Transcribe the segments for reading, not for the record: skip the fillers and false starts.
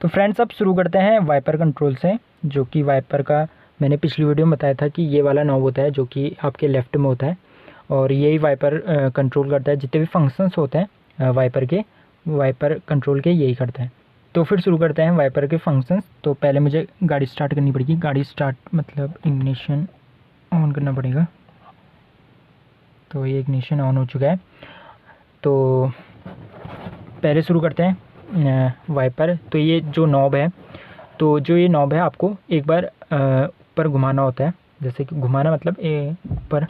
तो फ्रेंड्स अब शुरू करते हैं वाइपर कंट्रोल से, जो कि वाइपर का मैंने पिछली वीडियो में बताया था कि ये वाला नॉब होता है जो कि आपके लेफ़्ट में होता है, और यही वाइपर कंट्रोल करता है। जितने भी फंक्शंस होते हैं वाइपर कंट्रोल के यही करता है। तो फिर शुरू करते हैं वाइपर के फंक्शंस। तो पहले मुझे गाड़ी स्टार्ट करनी पड़ेगी। गाड़ी स्टार्ट मतलब इग्निशन ऑन करना पड़ेगा। तो ये इग्निशन ऑन हो चुका है। तो पहले शुरू करते हैं वाइपर। तो ये जो नॉब है, तो जो ये नॉब है आपको एक बार ऊपर घुमाना होता है। जैसे कि घुमाना मतलब ऊपर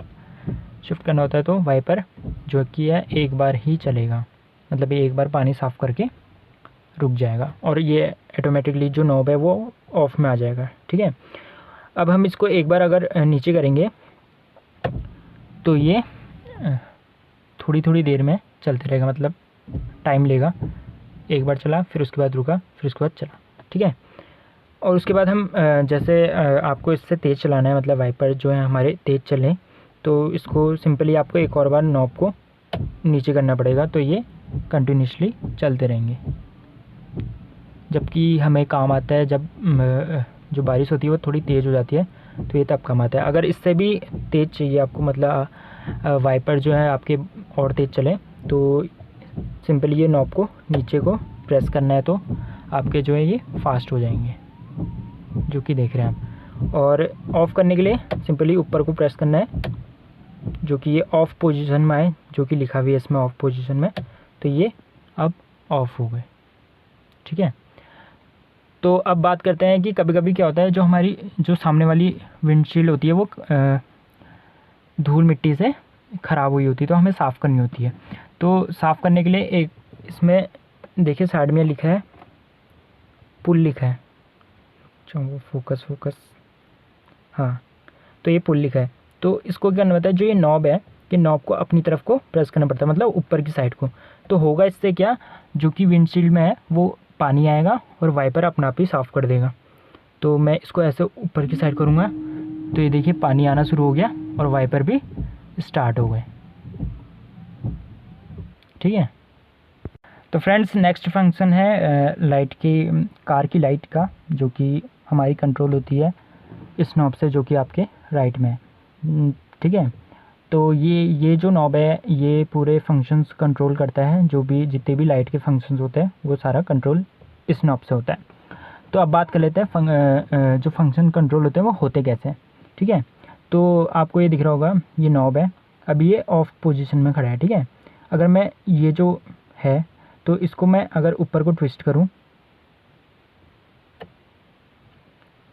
शिफ्ट करना होता है। तो वाइपर जो कि है एक बार ही चलेगा, मतलब ये एक बार पानी साफ़ करके रुक जाएगा और ये ऑटोमेटिकली जो नॉब है वो ऑफ में आ जाएगा। ठीक है, अब हम इसको एक बार अगर नीचे करेंगे तो ये थोड़ी थोड़ी देर में चलते रहेगा, मतलब टाइम लेगा। एक बार चला, फिर उसके बाद रुका, फिर उसके बाद चला। ठीक है, और उसके बाद हम जैसे आपको इससे तेज़ चलाना है, मतलब वाइपर जो है हमारे तेज़ चलें, तो इसको सिंपली आपको एक और बार नॉब को नीचे करना पड़ेगा। तो ये कंटिन्यूसली चलते रहेंगे, जबकि हमें काम आता है जब जो बारिश होती है वो थोड़ी तेज़ हो जाती है, तो ये तब काम आता है। अगर इससे भी तेज़ चाहिए आपको, मतलब वाइपर जो है आपके और तेज़ चले, तो सिंपली ये नॉब को नीचे को प्रेस करना है, तो आपके जो है ये फास्ट हो जाएंगे, जो कि देख रहे हैं आप। और ऑफ़ करने के लिए सिंपली ऊपर को प्रेस करना है, जो कि ये ऑफ़ पोजीशन में आए, जो कि लिखा हुआ है इसमें ऑफ़ पोजीशन में। तो ये अब ऑफ़ हो गए। ठीक है, तो अब बात करते हैं कि कभी कभी क्या होता है, जो हमारी जो सामने वाली विंडशील्ड होती है वो धूल मिट्टी से ख़राब हुई होती है, तो हमें साफ़ करनी होती है। तो साफ़ करने के लिए एक इसमें देखिए साइड में लिखा है पुल, लिखा है। चलो फोकस, हाँ, तो ये पुल लिखा है। तो इसको क्या करना पड़ता है, जो ये नॉब है, कि नॉब को अपनी तरफ को प्रेस करना पड़ता है, मतलब ऊपर की साइड को। तो होगा इससे क्या, जो कि विंडशील्ड में है वो पानी आएगा और वाइपर अपना आप ही साफ़ कर देगा। तो मैं इसको ऐसे ऊपर की साइड करूँगा, तो ये देखिए पानी आना शुरू हो गया और वाइपर भी स्टार्ट हो गए। ठीक है, तो फ्रेंड्स नेक्स्ट फंक्शन है लाइट की, कार की लाइट का, जो कि हमारी कंट्रोल होती है इस नॉब से, जो कि आपके राइट में है। ठीक है, तो ये जो नॉब है ये पूरे फंक्शंस कंट्रोल करता है, जो भी जितने भी लाइट के फंक्शंस होते हैं वो सारा कंट्रोल इस नॉब से होता है। तो अब बात कर लेते हैं जो फंक्शन कंट्रोल होते हैं वो होते कैसे हैं। ठीक है, तो आपको ये दिख रहा होगा ये नॉब है, अभी ये ऑफ पोजीशन में खड़ा है। ठीक है, अगर मैं ये जो है, तो इसको मैं अगर ऊपर को ट्विस्ट करूं,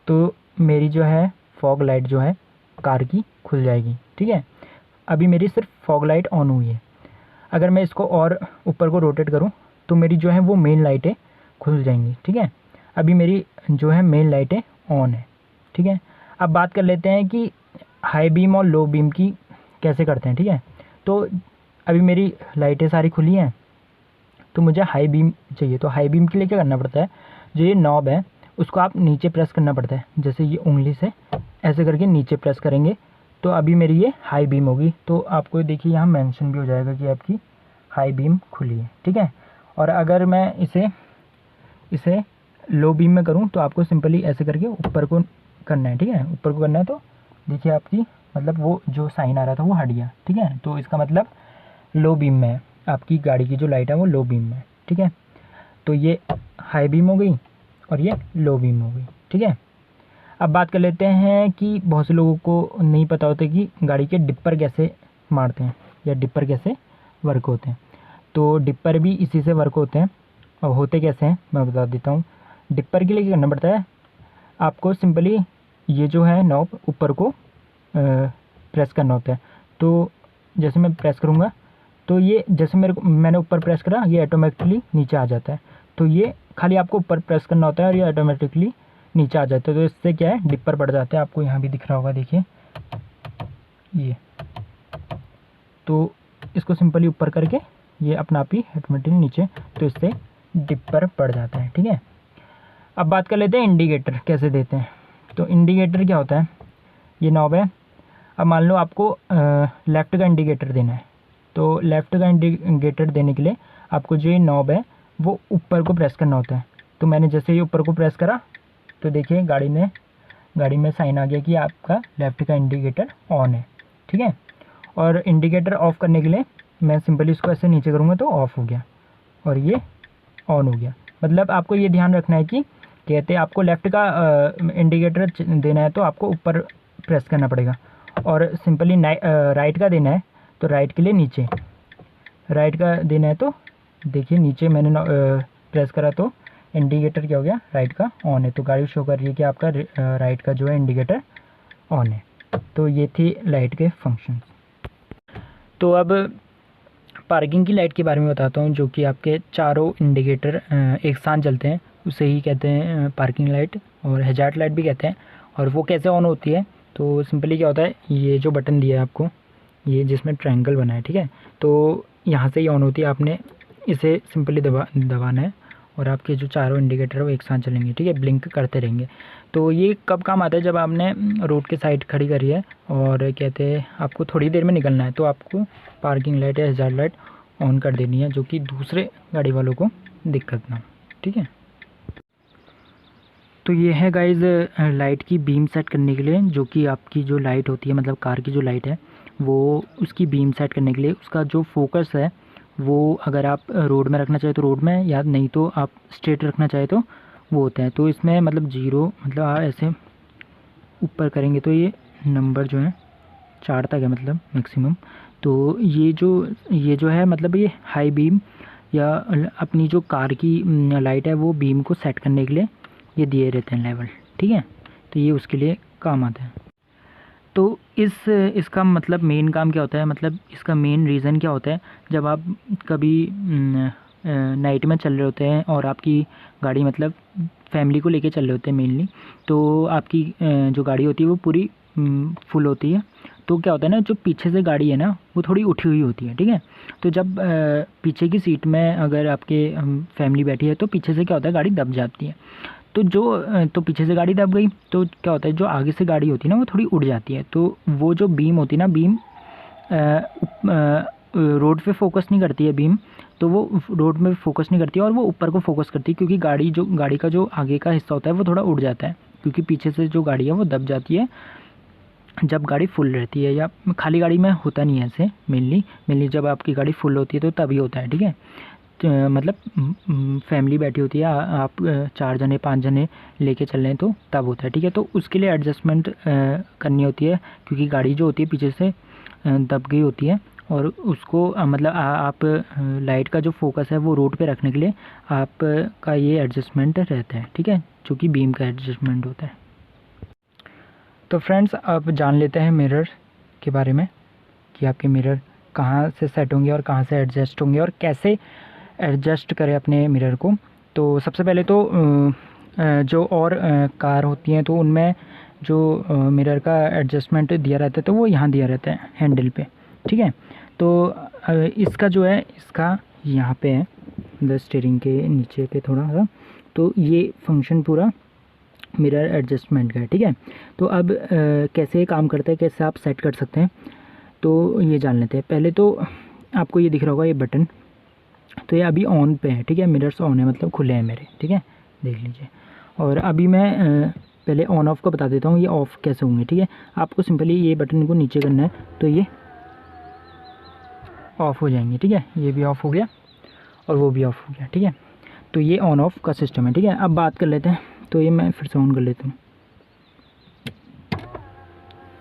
तो मेरी जो है फॉग लाइट जो है कार की खुल जाएगी। ठीक है, अभी मेरी सिर्फ फॉग लाइट ऑन हुई है। अगर मैं इसको और ऊपर को रोटेट करूं, तो मेरी जो है वो मेन लाइटें खुल जाएंगी। ठीक है, अभी मेरी जो है मेन लाइटें ऑन है। ठीक है, अब बात कर लेते हैं कि हाई बीम और लो बीम की कैसे करते हैं। ठीक है, तो अभी मेरी लाइटें सारी खुली हैं, तो मुझे हाई बीम चाहिए। तो हाई बीम के लिए क्या करना पड़ता है, जो ये नॉब है उसको आप नीचे प्रेस करना पड़ता है, जैसे ये उंगली से ऐसे करके नीचे प्रेस करेंगे, तो अभी मेरी ये हाई बीम होगी। तो आपको देखिए यहाँ मेंशन भी हो जाएगा कि आपकी हाई बीम खुली है। ठीक है, और अगर मैं इसे लो बीम में करूँ, तो आपको सिंपली ऐसे करके ऊपर को करना है। ठीक है, ऊपर को करना है, तो देखिए आपकी मतलब वो जो साइन आ रहा था वो हट गया। ठीक है, तो इसका मतलब लो बीम में है, आपकी गाड़ी की जो लाइट है वो लो बीम में है। ठीक है, तो ये हाई बीम हो गई और ये लो बीम हो गई। ठीक है, अब बात कर लेते हैं कि बहुत से लोगों को नहीं पता होता कि गाड़ी के डिपर कैसे मारते हैं या डिपर कैसे वर्क होते हैं। तो डिपर भी इसी से वर्क होते हैं, और होते कैसे हैं मैं बता देता हूँ। डिपर के लिए क्या करना पड़ता है, आपको सिंपली ये जो है नॉब ऊपर को प्रेस करना होता है। तो जैसे मैं प्रेस करूँगा, तो ये जैसे मैंने ऊपर प्रेस करा, ये ऑटोमेटिकली नीचे आ जाता है। तो ये खाली आपको ऊपर प्रेस करना होता है और ये ऑटोमेटिकली नीचे आ जाता है। तो इससे क्या है, डिपर बढ़ जाता है। आपको यहाँ भी दिख रहा होगा, देखिए ये। तो इसको सिंपली ऊपर करके ये अपना आप ही ऑटोमेटिकली नीचे, तो इससे डिपर बढ़ जाता है। ठीक है, अब बात कर लेते हैं इंडिकेटर कैसे देते हैं। तो इंडिकेटर क्या होता है, ये नॉब है। अब मान लो आपको लेफ़्ट का इंडिकेटर देना है, तो लेफ़्ट का इंडिकेटर देने के लिए आपको जो ये नॉब है वो ऊपर को प्रेस करना होता है, तो मैंने जैसे ही ऊपर को प्रेस करा तो देखिए गाड़ी में साइन आ गया कि आपका लेफ़्ट का इंडिकेटर ऑन है, ठीक है। और इंडिकेटर ऑफ़ करने के लिए मैं सिंपली इसको ऐसे नीचे करूँगा तो ऑफ़ हो गया और ये ऑन हो गया। मतलब आपको ये ध्यान रखना है कि कहते हैं आपको लेफ़्ट का इंडिकेटर देना है तो आपको ऊपर प्रेस करना पड़ेगा, और सिंपली राइट का देना है तो राइट के लिए नीचे, राइट का देना है तो देखिए नीचे मैंने प्रेस करा तो इंडिकेटर क्या हो गया, राइट का ऑन है। तो गाड़ी शो कर रही है कि आपका राइट का जो है इंडिकेटर ऑन है। तो ये थी लाइट के फंक्शन। तो अब पार्किंग की लाइट के बारे में बताता हूँ, जो कि आपके चारों इंडिकेटर एक साथ जलते हैं, उसे ही कहते हैं पार्किंग लाइट और हैजार्ड लाइट भी कहते हैं। और वो कैसे ऑन होती है, तो सिंपली क्या होता है, ये जो बटन दिया है आपको, ये जिसमें ट्रायंगल बना है, ठीक है, तो यहाँ से ही ऑन होती है। आपने इसे सिंपली दबाना है और आपके जो चारों इंडिकेटर है वो एक साथ चलेंगे, ठीक है, ब्लिंक करते रहेंगे। तो ये कब काम आता है, जब आपने रोड के साइड खड़ी करी है और कहते हैं आपको थोड़ी देर में निकलना है, तो आपको पार्किंग लाइट या हैजार्ड लाइट ऑन कर देनी है, जो कि दूसरे गाड़ी वालों को दिक्कत ना हो, ठीक है। तो ये है गाइज़ लाइट की बीम सेट करने के लिए, जो कि आपकी जो लाइट होती है, मतलब कार की जो लाइट है वो उसकी बीम सेट करने के लिए उसका जो फोकस है वो अगर आप रोड में रखना चाहे तो रोड में, या नहीं तो आप स्ट्रेट रखना चाहे तो वो होता है। तो इसमें मतलब 0 मतलब आप ऐसे ऊपर करेंगे तो ये नंबर जो है 4 तक है, मतलब मैक्सिमम। तो ये जो है मतलब ये हाई बीम या अपनी जो कार की लाइट है वो बीम को सेट करने के लिए ये दिए रहते हैं लेवल, ठीक है। तो ये उसके लिए काम आता है। तो इसका मतलब मेन काम क्या होता है, मतलब इसका मेन रीज़न क्या होता है, जब आप कभी नाइट में चल रहे होते हैं और आपकी गाड़ी मतलब फैमिली को लेके चल रहे होते हैं मेनली, तो आपकी जो गाड़ी होती है वो पूरी फुल होती है। तो क्या होता है ना, जो पीछे से गाड़ी है ना वो थोड़ी उठी हुई होती है, ठीक है। तो जब पीछे की सीट में अगर आपके फैमिली बैठी है तो पीछे से क्या होता है, गाड़ी दब जाती है। तो पीछे से गाड़ी दब गई तो क्या होता है, जो आगे से गाड़ी होती है ना वो थोड़ी उड़ जाती है। तो वो जो बीम होती है ना, बीम रोड पे फोकस नहीं करती है बीम, तो वो रोड में फोकस नहीं करती है और वो ऊपर को फोकस करती है, क्योंकि गाड़ी का जो आगे का हिस्सा होता है वो थोड़ा उड़ जाता है, क्योंकि पीछे से जो गाड़ी है वो दब जाती है जब गाड़ी फुल रहती है। या खाली गाड़ी में होता नहीं है ऐसे, मेनली जब आपकी गाड़ी फुल होती है तो तभी होता है, ठीक है। मतलब फैमिली बैठी होती है, आप 4 जने 5 जने लेके चल रहे हैं तो तब होता है, ठीक है। तो उसके लिए एडजस्टमेंट करनी होती है, क्योंकि गाड़ी जो होती है पीछे से दब गई होती है और उसको मतलब आप लाइट का जो फोकस है वो रोड पे रखने के लिए आपका ये एडजस्टमेंट रहता है, ठीक है, जो कि बीम का एडजस्टमेंट होता है। तो फ्रेंड्स अब जान लेते हैं मिरर के बारे में, कि आपके मिरर कहाँ से सेट होंगे और कहाँ से एडजस्ट होंगे और कैसे एडजस्ट करें अपने मिरर को। तो सबसे पहले तो जो और कार होती हैं तो उनमें जो मिरर का एडजस्टमेंट दिया रहता है तो वो यहाँ दिया रहता है हैंडल पे, ठीक है। तो इसका जो है, इसका यहाँ पे है, मतलब स्टीयरिंग के नीचे पे थोड़ा सा, तो ये फंक्शन पूरा मिरर एडजस्टमेंट का है, ठीक है। तो अब कैसे काम करता है, कैसे आप सेट कर सकते हैं, तो ये जान लेते हैं। पहले तो आपको ये दिख रहा होगा ये बटन, तो ये अभी ऑन पे है, ठीक है, मिरर्स ऑन है, मतलब खुले हैं मेरे, ठीक है, देख लीजिए। और अभी मैं पहले ऑन ऑफ का बता देता हूँ, ये ऑफ़ कैसे होंगे, ठीक है। आपको सिंपली ये बटन को नीचे करना है तो ये ऑफ़ हो जाएंगे, ठीक है। ये भी ऑफ़ हो गया और वो भी ऑफ़ हो गया, ठीक है। तो ये ऑन ऑफ का सिस्टम है, ठीक है। अब बात कर लेते हैं, तो ये मैं फिर से ऑन कर लेता हूँ,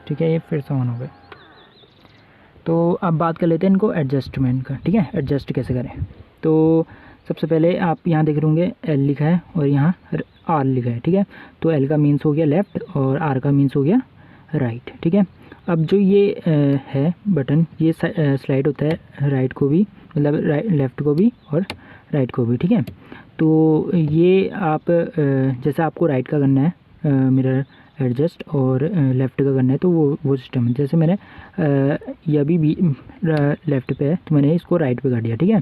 ठीक है, ये फिर से ऑन हो गया। तो अब बात कर लेते हैं इनको एडजस्टमेंट का, ठीक है, एडजस्ट कैसे करें। तो सबसे पहले आप यहाँ देख रहे होंगे एल लिखा है और यहाँ आर लिखा है, ठीक है। तो एल का मीन्स हो गया लेफ़्ट और आर का मीन्स हो गया राइट, ठीक है। अब जो ये है बटन, ये स्लाइड होता है राइट को भी, मतलब लेफ़्ट को भी और राइट को भी, ठीक है। तो ये आप जैसे आपको राइट का करना है मिरर एडजस्ट और लेफ़्ट का करना है तो वो सिस्टम है। जैसे मैंने ये अभी भी लेफ़्ट पे है तो मैंने इसको राइट पे कर दिया, ठीक है।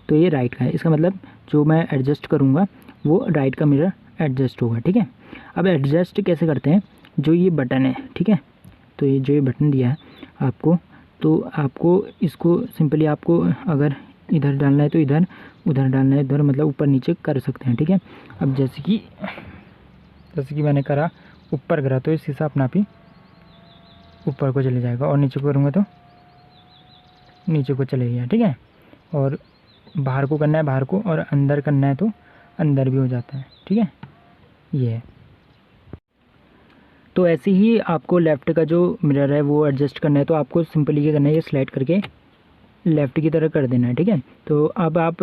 तो ये राइट का है, इसका मतलब जो मैं एडजस्ट करूँगा वो राइट का मिरर एडजस्ट होगा, ठीक है। अब एडजस्ट कैसे करते हैं, जो ये बटन है, ठीक है, तो ये जो ये बटन दिया है आपको, तो आपको इसको सिंपली आपको अगर इधर डालना है तो इधर, उधर डालना है इधर, मतलब ऊपर नीचे कर सकते हैं, ठीक है। अब जैसे कि मैंने करा, ऊपर करा तो ये शीशा अपना आप ही ऊपर को चले जाएगा, और नीचे को करूँगा तो नीचे को चले गया, ठीक है। और बाहर को करना है बाहर को, और अंदर करना है तो अंदर भी हो जाता है, ठीक है। ये है। तो ऐसे ही आपको लेफ़्ट का जो मिरर है वो एडजस्ट करना है, तो आपको सिंपली क्या करना है, ये स्लाइड करके लेफ़्ट की तरह कर देना है, ठीक है। तो अब आप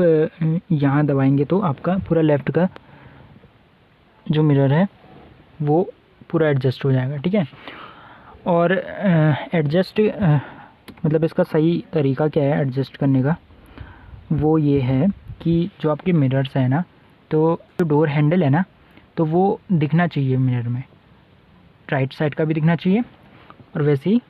यहाँ दबाएंगे तो आपका पूरा लेफ़्ट का जो मिरर है वो पूरा एडजस्ट हो जाएगा, ठीक है। और एडजस्ट मतलब इसका सही तरीका क्या है एडजस्ट करने का, वो ये है कि जो आपके मिरर्स है ना, तो जो डोर हैंडल है ना, तो वो दिखना चाहिए मिरर में, राइट साइड का भी दिखना चाहिए और वैसे ही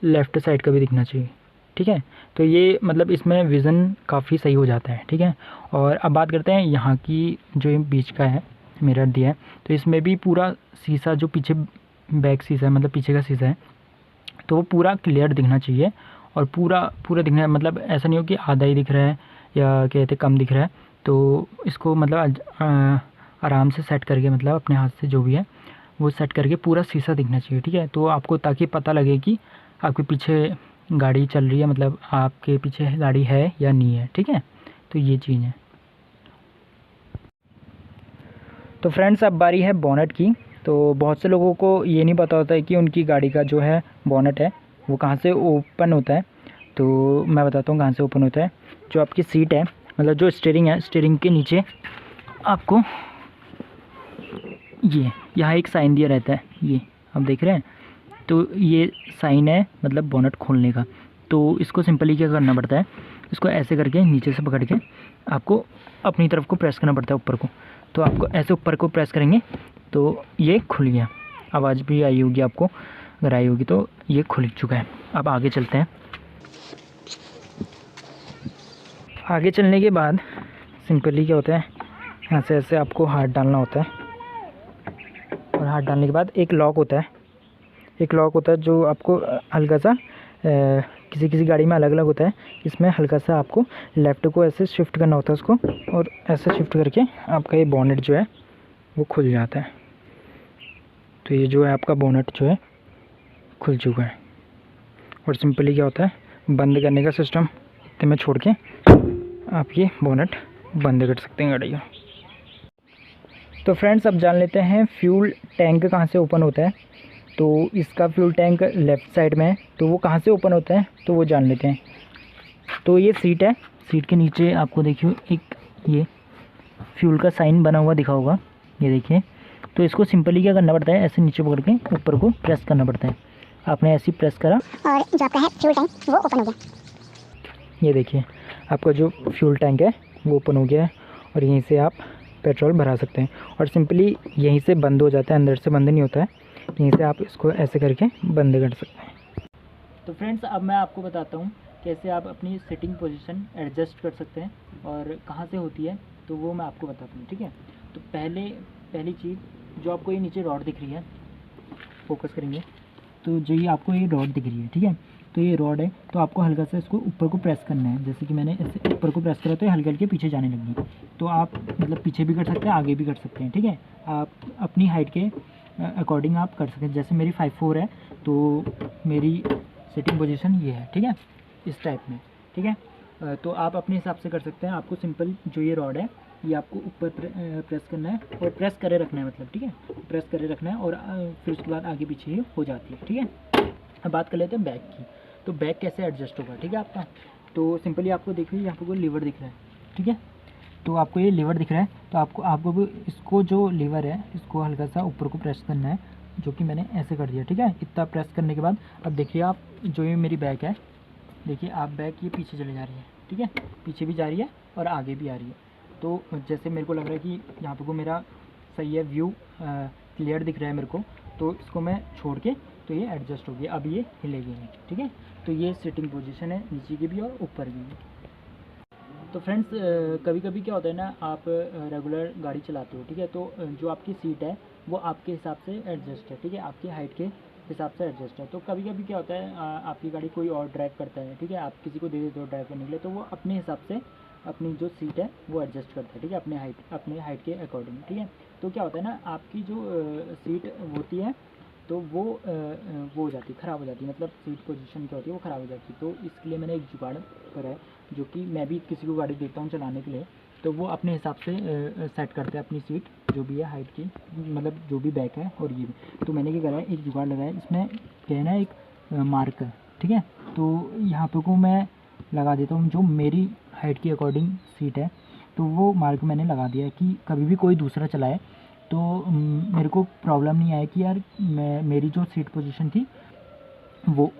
लेफ़्ट साइड का भी दिखना चाहिए, ठीक है। तो ये मतलब इसमें विज़न काफ़ी सही हो जाता है, ठीक है। और अब बात करते हैं यहाँ की, जो ये बीच का है मिरर दिया है, तो इसमें भी पूरा शीशा जो पीछे बैक शीशा है, मतलब पीछे का शीशा है, तो वो पूरा क्लियर दिखना चाहिए। और पूरा दिखना है, मतलब ऐसा नहीं हो कि आधा ही दिख रहा है या कहते कम दिख रहा है। तो इसको मतलब आराम से सेट करके, मतलब अपने हाथ से जो भी है वो सेट करके पूरा शीशा दिखना चाहिए, ठीक है। तो आपको ताकि पता लगे कि आपके पीछे गाड़ी चल रही है, मतलब आपके पीछे गाड़ी है या नहीं है, ठीक है। तो ये चीज़ है। तो फ्रेंड्स अब बारी है बोनट की। तो बहुत से लोगों को ये नहीं पता होता है कि उनकी गाड़ी का जो है बोनट है वो कहाँ से ओपन होता है। तो मैं बताता हूँ कहाँ से ओपन होता है। जो आपकी सीट है, मतलब जो स्टीयरिंग है, स्टीयरिंग के नीचे आपको ये यहाँ एक साइन दिया रहता है, ये आप देख रहे हैं। तो ये साइन है मतलब बोनट खोलने का। तो इसको सिंपली क्या करना पड़ता है, इसको ऐसे करके नीचे से पकड़ के आपको अपनी तरफ को प्रेस करना पड़ता है ऊपर को। तो आपको ऐसे ऊपर को प्रेस करेंगे तो ये खुल गया। आवाज़ भी आई होगी आपको, अगर आई होगी तो ये खुल चुका है। अब आगे चलते हैं। आगे चलने के बाद सिंपली क्या होता है, यहाँ से ऐसे आपको हाथ डालना होता है, और हाथ डालने के बाद एक लॉक होता है, जो आपको हल्का सा किसी किसी गाड़ी में अलग अलग होता है। इसमें हल्का सा आपको लेफ़्ट को ऐसे शिफ्ट करना होता है उसको, और ऐसे शिफ्ट करके आपका ये बोनेट जो है वो खुल जाता है। तो ये जो है आपका बोनेट जो है खुल चुका है। और सिंपली क्या होता है, बंद करने का सिस्टम इतने में छोड़ के आप ये बोनेट बंद कर सकते हैं गाड़ी का। तो फ्रेंड्स अब जान लेते हैं फ्यूल टैंक कहाँ से ओपन होता है। तो इसका फ्यूल टैंक लेफ़्ट साइड में है, तो वो कहाँ से ओपन होता है तो वो जान लेते हैं। तो ये सीट है, सीट के नीचे आपको देखिए एक ये फ्यूल का साइन बना हुआ दिखा होगा, ये देखिए। तो इसको सिंपली क्या करना पड़ता है, ऐसे नीचे पकड़ के ऊपर को प्रेस करना पड़ता है। आपने ऐसे ही प्रेस करा और जो आपका है फ्यूल टैंक वो ओपन हो गया। ये देखिए आपका जो फ्यूल टैंक है वो ओपन हो गया है, और यहीं से आप पेट्रोल भरा सकते हैं। और सिंपली यहीं से बंद हो जाता है, अंदर से बंद नहीं होता है, यहीं से आप इसको ऐसे करके बंद कर सकते हैं। तो फ्रेंड्स अब मैं आपको बताता हूँ कैसे आप अपनी सिटिंग पोजीशन एडजस्ट कर सकते हैं और कहाँ से होती है, तो वो मैं आपको बताता हूँ, ठीक है। तो पहली चीज़ जो आपको ये नीचे रॉड दिख रही है, फोकस करेंगे तो जो ये आपको ये रॉड दिख रही है, ठीक है। तो ये रॉड है, तो आपको हल्का सा इसको ऊपर को प्रेस करना है। जैसे कि मैंने ऐसे ऊपर को प्रेस करा तो ये हल्के हल्के पीछे जाने लगी। तो आप मतलब पीछे भी कर सकते हैं, आगे भी कर सकते हैं, ठीक है। आप अपनी हाइट के अकॉर्डिंग आप कर सकते हैं। जैसे मेरी 5'4" है तो मेरी सिटिंग पोजीशन ये है, ठीक है, इस टाइप में, ठीक है। तो आप अपने हिसाब से कर सकते हैं। आपको सिंपल जो ये रॉड है ये आपको ऊपर प्रेस करना है और प्रेस करे रखना है, मतलब ठीक है, प्रेस करे रखना है और फिर उसके बाद आगे पीछे ये हो जाती है, ठीक है। अब बात कर लेते हैं बैक की। तो बैक कैसे एडजस्ट होगा, ठीक है आपका। तो सिंपली आपको देखिए यहाँ पर कोई लीवर दिख रहा है, ठीक है। तो आपको ये लीवर दिख रहा है, तो आपको भी इसको जो लीवर है इसको हल्का सा ऊपर को प्रेस करना है, जो कि मैंने ऐसे कर दिया, ठीक है। इतना प्रेस करने के बाद अब देखिए आप जो ये मेरी बैक है, देखिए आप बैक ये पीछे चले जा रही है, ठीक है, पीछे भी जा रही है और आगे भी आ रही है। तो जैसे मेरे को लग रहा है कि यहाँ पर को मेरा सही है, व्यू क्लियर दिख रहा है मेरे को, तो इसको मैं छोड़ के तो ये एडजस्ट हो गया, अब ये हिलेगी नहीं, ठीक है। तो ये सिटिंग पोजीशन है नीचे की भी और ऊपर की भी। तो फ्रेंड्स कभी कभी क्या होता है ना, आप रेगुलर गाड़ी चलाते हो, ठीक है, तो जो आपकी सीट है वो आपके हिसाब से एडजस्ट है, ठीक है, आपकी हाइट के हिसाब से एडजस्ट है। तो कभी कभी क्या होता है, आपकी गाड़ी कोई और ड्राइव करता है, ठीक है, आप किसी को दे देते हो ड्राइव करने के लिए, तो वो अपने हिसाब से अपनी जो सीट है वो एडजस्ट करता है, ठीक है, अपने हाइट के अकॉर्डिंग, ठीक है। तो क्या होता है ना, आपकी जो सीट होती है तो वो हो जाती है, ख़राब हो जाती है, मतलब सीट पोजीशन क्या होती है वो ख़राब हो जाती है। तो इसके लिए मैंने एक जुगाड़ करा है, जो कि मैं भी किसी को गाड़ी देता हूँ चलाने के लिए, तो वो अपने हिसाब से सेट करते हैं अपनी सीट जो भी है हाइट की, मतलब जो भी बैक है और ये भी। तो मैंने क्या करा है, एक जुगाड़ लगाया है, इसमें क्या है ना, एक मार्कर, ठीक है। तो यहाँ पे को मैं लगा देता हूँ जो मेरी हाइट की अकॉर्डिंग सीट है, तो वो मार्क मैंने लगा दिया है कि कभी भी कोई दूसरा चलाए तो मेरे को प्रॉब्लम नहीं आए कि यार मेरी जो सीट पोजीशन थी वो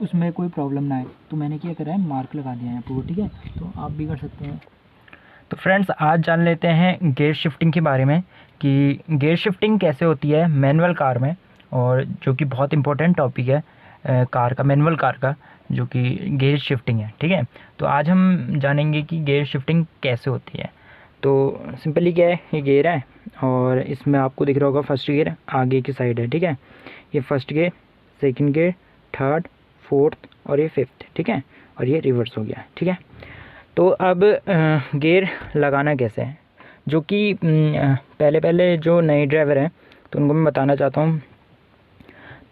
उसमें कोई प्रॉब्लम ना आए। तो मैंने क्या करा है, मार्क लगा दिया है यहाँ पर, ठीक है। तो आप भी कर सकते हैं। तो फ्रेंड्स, आज जान लेते हैं गियर शिफ्टिंग के बारे में कि गियर शिफ्टिंग कैसे होती है मैनुअल कार में, और जो कि बहुत इंपॉर्टेंट टॉपिक है कार का, मैनुअल कार का, जो कि गियर शिफ्टिंग है, ठीक है। तो आज हम जानेंगे कि गियर शिफ्टिंग कैसे होती है। तो सिंपली क्या है, ये गियर है और इसमें आपको दिख रहा होगा फर्स्ट गियर आगे की साइड है, ठीक है। ये first gear, second gear, third, fourth और ये फिफ्थ, ठीक है। और ये रिवर्स हो गया, ठीक है। तो अब गियर लगाना कैसे है, जो कि पहले पहले जो नए ड्राइवर हैं तो उनको मैं बताना चाहता हूँ।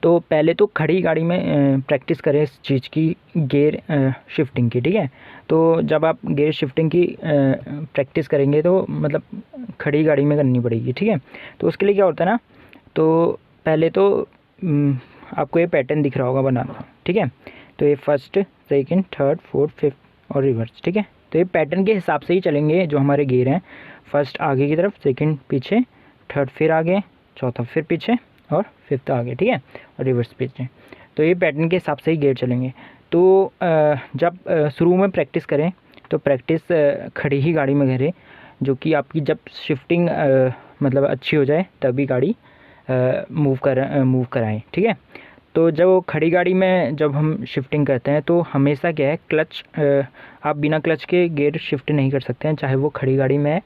तो पहले तो खड़ी गाड़ी में प्रैक्टिस करें इस चीज़ की, गियर शिफ्टिंग की, ठीक है। तो जब आप गियर शिफ्टिंग की प्रैक्टिस करेंगे तो मतलब खड़ी गाड़ी में करनी पड़ेगी, ठीक है। तो उसके लिए क्या होता है ना, तो पहले तो आपको ये पैटर्न दिख रहा होगा बनाना, ठीक है। तो ये first, second, third, fourth, fifth और रिवर्स, ठीक है। तो ये पैटर्न के हिसाब से ही चलेंगे जो हमारे गियर हैं। फर्स्ट आगे की तरफ, सेकंड पीछे, थर्ड फिर आगे, चौथा फिर पीछे और फिफ्थ आगे, ठीक है, और रिवर्स पीछे। तो ये पैटर्न के हिसाब से ही गियर चलेंगे। तो जब शुरू में प्रैक्टिस करें तो प्रैक्टिस खड़ी ही गाड़ी में करें, जो कि आपकी जब शिफ्टिंग मतलब अच्छी हो जाए तभी गाड़ी मूव कराएं, ठीक है। तो जब खड़ी गाड़ी में जब हम शिफ्टिंग करते हैं तो हमेशा क्या है, क्लच आप बिना क्लच के गियर शिफ्ट नहीं कर सकते हैं, चाहे वो खड़ी गाड़ी में है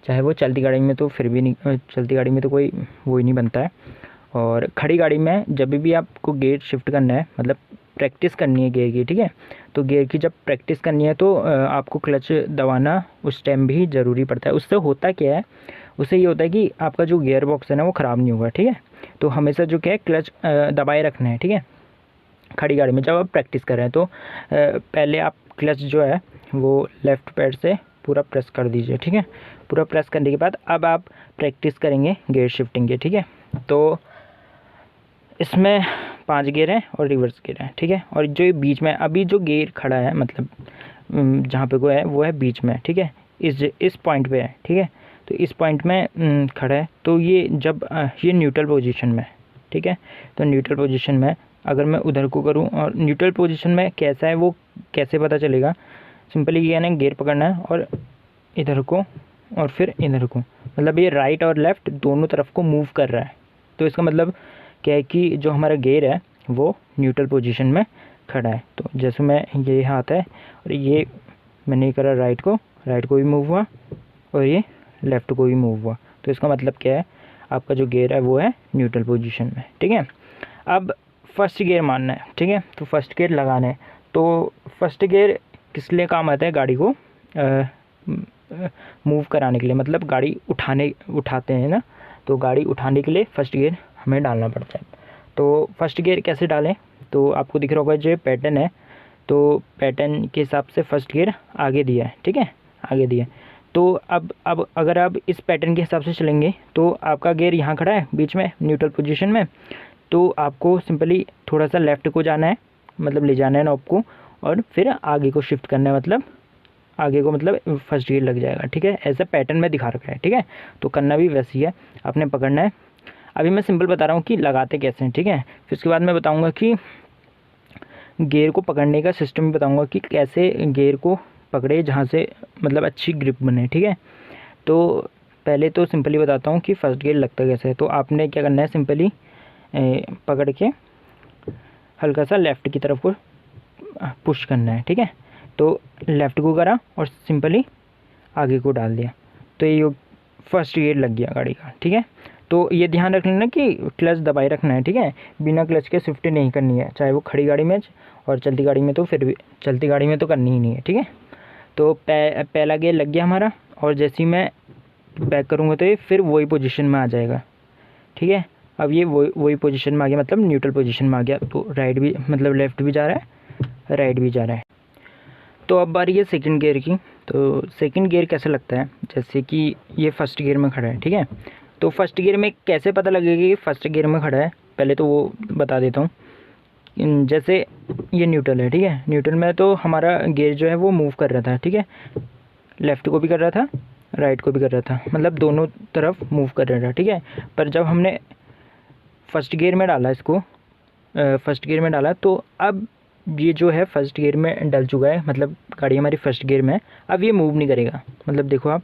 चाहे वो चलती गाड़ी में, तो फिर भी नहीं, चलती गाड़ी में तो कोई वो ही नहीं बनता है। और खड़ी गाड़ी में जब भी आपको गियर शिफ्ट करना है, मतलब प्रैक्टिस करनी है गियर की, ठीक है। तो गियर की जब प्रैक्टिस करनी है तो आपको क्लच दबाना उस टाइम भी ज़रूरी पड़ता है। उससे होता क्या है, उससे ये होता है कि आपका जो गियर बॉक्स है ना वो ख़राब नहीं होगा, ठीक है। तो हमेशा जो क्या है, क्लच दबाए रखना है, ठीक है, खड़ी गाड़ी में जब आप प्रैक्टिस कर रहे हैं। तो पहले आप क्लच जो है वो लेफ़्ट पैर से पूरा प्रेस कर दीजिए, ठीक है। पूरा प्रेस करने के बाद अब आप प्रैक्टिस करेंगे गियर शिफ्टिंग के, ठीक है। तो इसमें 5 गियर हैं और रिवर्स गियर हैं, ठीक है। और जो ये बीच में अभी जो गियर खड़ा है, मतलब जहाँ पे वो है बीच में, ठीक है, इस पॉइंट पे है, ठीक है। तो इस पॉइंट में खड़ा है। तो ये जब ये न्यूट्रल पोजीशन में, ठीक है। तो न्यूट्रल पोजीशन में अगर मैं उधर को करूँ, और न्यूट्रल पोजीशन में कैसा है वो कैसे पता चलेगा, सिंपली ये है ना, गियर पकड़ना है और इधर को और फिर इधर को, मतलब ये राइट और लेफ़्ट दोनों तरफ को मूव कर रहा है। तो इसका मतलब क्या है कि जो हमारा गियर है वो न्यूट्रल पोजीशन में खड़ा है। तो जैसे मैं ये हाथ है और ये मैंने करा राइट को भी मूव हुआ और ये लेफ़्ट को भी मूव हुआ, तो इसका मतलब क्या है, आपका जो गियर है वो है न्यूट्रल पोजीशन में, ठीक है। अब फर्स्ट गियर मारना है, ठीक है। तो फर्स्ट गियर लगाना है। तो फर्स्ट गियर किस लिए काम आता है, गाड़ी को मूव कराने के लिए, मतलब गाड़ी उठाते हैं ना, तो गाड़ी उठाने के लिए फर्स्ट गियर हमें डालना पड़ता है। तो फर्स्ट गियर कैसे डालें, तो आपको दिख रहा होगा जो पैटर्न है, तो पैटर्न के हिसाब से फर्स्ट गियर आगे दिया है, ठीक है, आगे दिया है। तो अब अगर आप इस पैटर्न के हिसाब से चलेंगे तो आपका गियर यहाँ खड़ा है बीच में न्यूट्रल पोजीशन में, तो आपको सिंपली थोड़ा सा लेफ़्ट को जाना है, मतलब ले जाना है नॉब को, और फिर आगे को शिफ्ट करना है, मतलब आगे को, मतलब फर्स्ट गियर लग जाएगा, ठीक है। ऐसा पैटर्न में दिखा रखा है, ठीक है। तो करना भी वैसे ही है, आपने पकड़ना है। अभी मैं सिंपल बता रहा हूँ कि लगाते कैसे हैं, ठीक है। फिर उसके बाद मैं बताऊँगा कि गियर को पकड़ने का सिस्टम बताऊँगा कि कैसे गियर को पकड़े जहाँ से मतलब अच्छी ग्रिप बने, ठीक है। तो पहले तो सिंपली बताता हूँ कि फर्स्ट गियर लगता कैसे है। तो आपने क्या करना है, सिंपली पकड़ के हल्का सा लेफ़्ट की तरफ को पुश करना है, ठीक है। तो लेफ़्ट को करा और सिंपली आगे को डाल दिया, तो ये फर्स्ट गियर लग गया गाड़ी का, ठीक है। तो ये ध्यान रख लेना कि क्लच दबाए रखना है, ठीक है, बिना क्लच के शिफ्ट नहीं करनी है, चाहे वो खड़ी गाड़ी में और चलती गाड़ी में, तो फिर भी चलती गाड़ी में तो करनी ही नहीं है, ठीक है। तो पहला गियर लग गया हमारा, और जैसे ही मैं बैक करूँगा तो ये फिर वही पोजीशन में आ जाएगा, ठीक है। अब ये वही पोजीशन में आ गया, मतलब न्यूट्रल पोजीशन में आ गया, तो राइट भी मतलब लेफ़्ट भी जा रहा है, राइट भी जा रहा है। तो अब बारी है सेकंड गियर की। तो सेकंड गियर कैसे लगता है, जैसे कि ये फर्स्ट गियर में खड़ा है, ठीक है। तो फर्स्ट गियर में कैसे पता लगेगा कि फर्स्ट गियर में खड़ा है, पहले तो वो बता देता हूँ। जैसे ये न्यूट्रल है, ठीक है, न्यूट्रल में तो हमारा गियर जो है वो मूव कर रहा था, ठीक है, लेफ़्ट को भी कर रहा था, राइट को भी कर रहा था, मतलब दोनों तरफ मूव कर रहा था, ठीक है। पर जब हमने फर्स्ट गियर में डाला इसको, फर्स्ट गियर में डाला, तो अब ये जो है फर्स्ट गियर में डल चुका है, मतलब गाड़ी हमारी फर्स्ट गियर में है। अब ये मूव नहीं करेगा, मतलब देखो आप,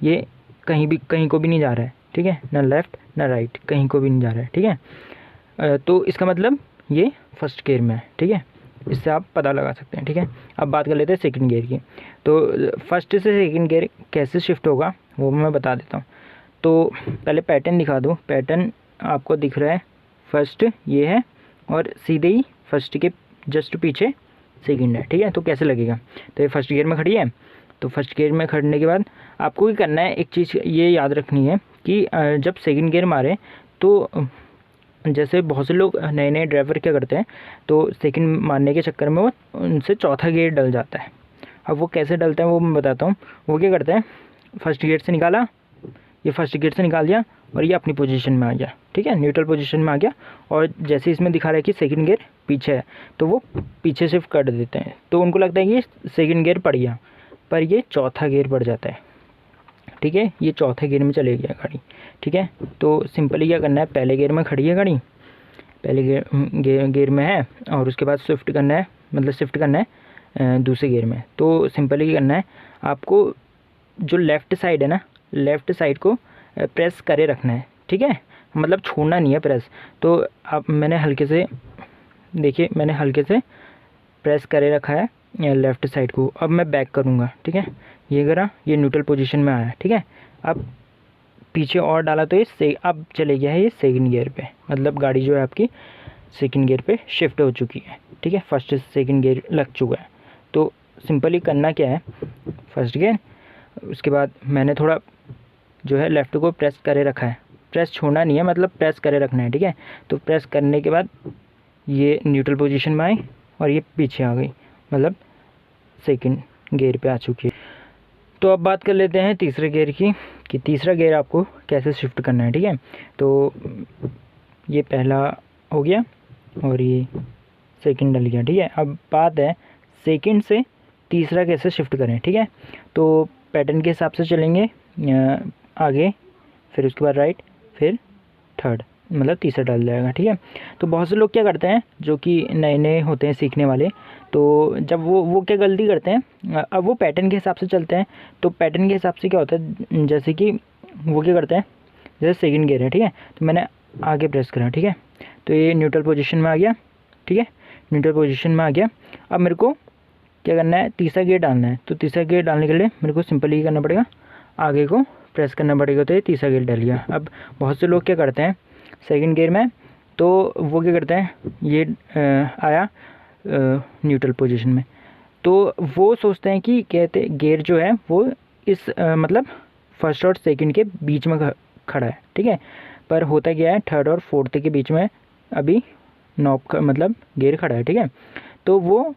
ये कहीं को भी नहीं जा रहा है, ठीक है, ना लेफ़्ट ना राइट, कहीं को भी नहीं जा रहा है, ठीक है। तो इसका मतलब ये फर्स्ट गियर में है, ठीक है, इससे आप पता लगा सकते हैं, ठीक है। अब बात कर लेते हैं सेकंड गियर की। तो फर्स्ट से सेकंड गियर कैसे शिफ्ट होगा वो मैं बता देता हूँ। तो पहले पैटर्न दिखा दूँ। पैटर्न आपको दिख रहा है, फर्स्ट ये है और सीधे ही फर्स्ट के जस्ट पीछे सेकंड है, ठीक है। तो कैसे लगेगा, तो ये फर्स्ट गियर में खड़ी है, तो फर्स्ट गियर में खड़ने के बाद आपको ये करना है, एक चीज़ ये याद रखनी है कि जब सेकंड गियर मारे तो जैसे बहुत से लोग नए नए ड्राइवर क्या करते हैं, तो सेकंड मारने के चक्कर में वो उनसे चौथा गियर डल जाता है। अब वो कैसे डलता है वो मैं बताता हूँ। वो क्या करते हैं, फर्स्ट गियर से निकाला, ये फर्स्ट गियर से निकाल दिया और ये अपनी पोजीशन में आ गया, ठीक है, न्यूट्रल पोजीशन में आ गया। और जैसे इसमें दिखा रहा है कि सेकंड गियर पीछे है, तो वो पीछे शिफ्ट कर देते हैं, तो उनको लगता है कि सेकंड गियर पड़ गया, पर ये चौथा गियर पड़ जाता है, ठीक है, ये चौथे गियर में चले गया गाड़ी, ठीक है। तो सिंपली क्या करना है, पहले गियर में खड़ी है गाड़ी, पहले गियर में है, और उसके बाद शिफ्ट करना है, मतलब शिफ्ट करना है दूसरे गियर में। तो सिंपली क्या करना है, आपको जो लेफ़्ट साइड है ना, लेफ़्ट साइड को प्रेस करे रखना है, ठीक है, मतलब छोड़ना नहीं है प्रेस। तो अब मैंने हल्के से, देखिए मैंने हल्के से प्रेस करे रखा है लेफ़्ट साइड को। अब मैं बैक करूँगा, ठीक है, ये करा, ये न्यूट्रल पोजीशन में आया, ठीक है। अब पीछे और डाला तो ये अब चले गया है ये सेकंड गियर पे, मतलब गाड़ी जो है आपकी सेकंड गियर पे शिफ्ट हो चुकी है, ठीक है, फर्स्ट से सेकंड गियर लग चुका है। तो सिंपली करना क्या है, फर्स्ट गियर, उसके बाद मैंने थोड़ा जो है लेफ़्ट को प्रेस करे रखा है, प्रेस छोड़ना नहीं है, मतलब प्रेस करे रखना है, ठीक है। तो प्रेस करने के बाद ये न्यूट्रल पोजीशन में आई और ये पीछे आ गई, मतलब सेकंड गियर पे आ चुकी है। तो अब बात कर लेते हैं तीसरे गियर की, कि तीसरा गियर आपको कैसे शिफ्ट करना है, ठीक है। तो ये पहला हो गया और ये सेकंड डल गया, ठीक है। अब बात है सेकंड से तीसरा कैसे शिफ्ट करें, ठीक है। तो पैटर्न के हिसाब से चलेंगे, आगे, फिर उसके बाद राइट, फिर थर्ड, मतलब तीसरा डाल जाएगा, ठीक है। तो बहुत से लोग क्या करते हैं जो कि नए नए होते हैं सीखने वाले, तो जब वो क्या गलती करते हैं, अब वो पैटर्न के हिसाब से चलते हैं। तो पैटर्न के हिसाब से क्या होता है, जैसे कि वो क्या करते हैं, जैसे सेकंड गियर है, ठीक है, तो मैंने आगे प्रेस करा, ठीक है, तो ये न्यूट्रल पोजीशन में आ गया, ठीक है, न्यूट्रल पोजीशन में आ गया। अब मेरे को क्या करना है, तीसरा गियर डालना है। तो तीसरा गियर डालने के लिए मेरे को सिंपली करना पड़ेगा, आगे को प्रेस करना पड़ेगा, तो ये तीसरा गियर डल गया। अब बहुत से लोग क्या करते हैं सेकंड गियर में, तो वो क्या करते हैं, ये आया न्यूट्रल पोजीशन में, तो वो सोचते हैं कि कहते गियर जो है वो इस मतलब फर्स्ट और सेकंड के बीच में खड़ा है, ठीक है। पर होता क्या है, थर्ड और फोर्थ के बीच में अभी नॉब का मतलब गियर खड़ा है, ठीक है। तो वो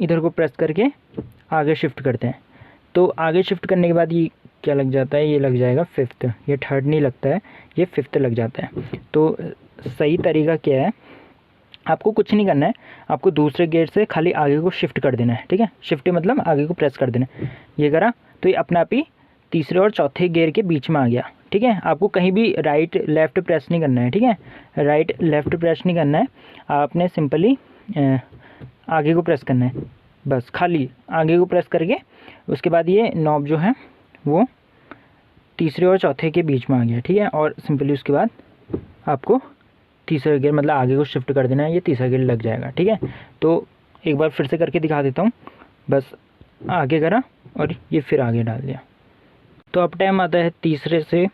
इधर को प्रेस करके आगे शिफ्ट करते हैं। तो आगे शिफ्ट करने के बाद ये क्या लग जाता है, ये लग जाएगा फिफ्थ, ये थर्ड नहीं लगता है, ये फिफ्थ लग जाता है। तो सही तरीका क्या है, आपको कुछ नहीं करना है, आपको दूसरे गियर से खाली आगे को शिफ्ट कर देना है, ठीक है, शिफ्ट मतलब आगे को प्रेस कर देना है। ये करा तो ये अपने आप ही तीसरे और चौथे गियर के बीच में आ गया, ठीक है। आपको कहीं भी राइट लेफ़्ट प्रेस नहीं करना है, ठीक है, राइट लेफ़्ट प्रेस नहीं करना है, आपने सिंपली आगे को प्रेस करना है, बस खाली आगे को प्रेस करके उसके बाद ये नॉब जो है वो तीसरे और चौथे के बीच में आ गया, ठीक है। और सिंपली उसके बाद आपको तीसरा गियर मतलब आगे को शिफ्ट कर देना है, ये तीसरा गियर लग जाएगा, ठीक है। तो एक बार फिर से करके दिखा देता हूँ, बस आगे करा और ये फिर आगे डाल दिया। तो अब टाइम आता है तीसरे से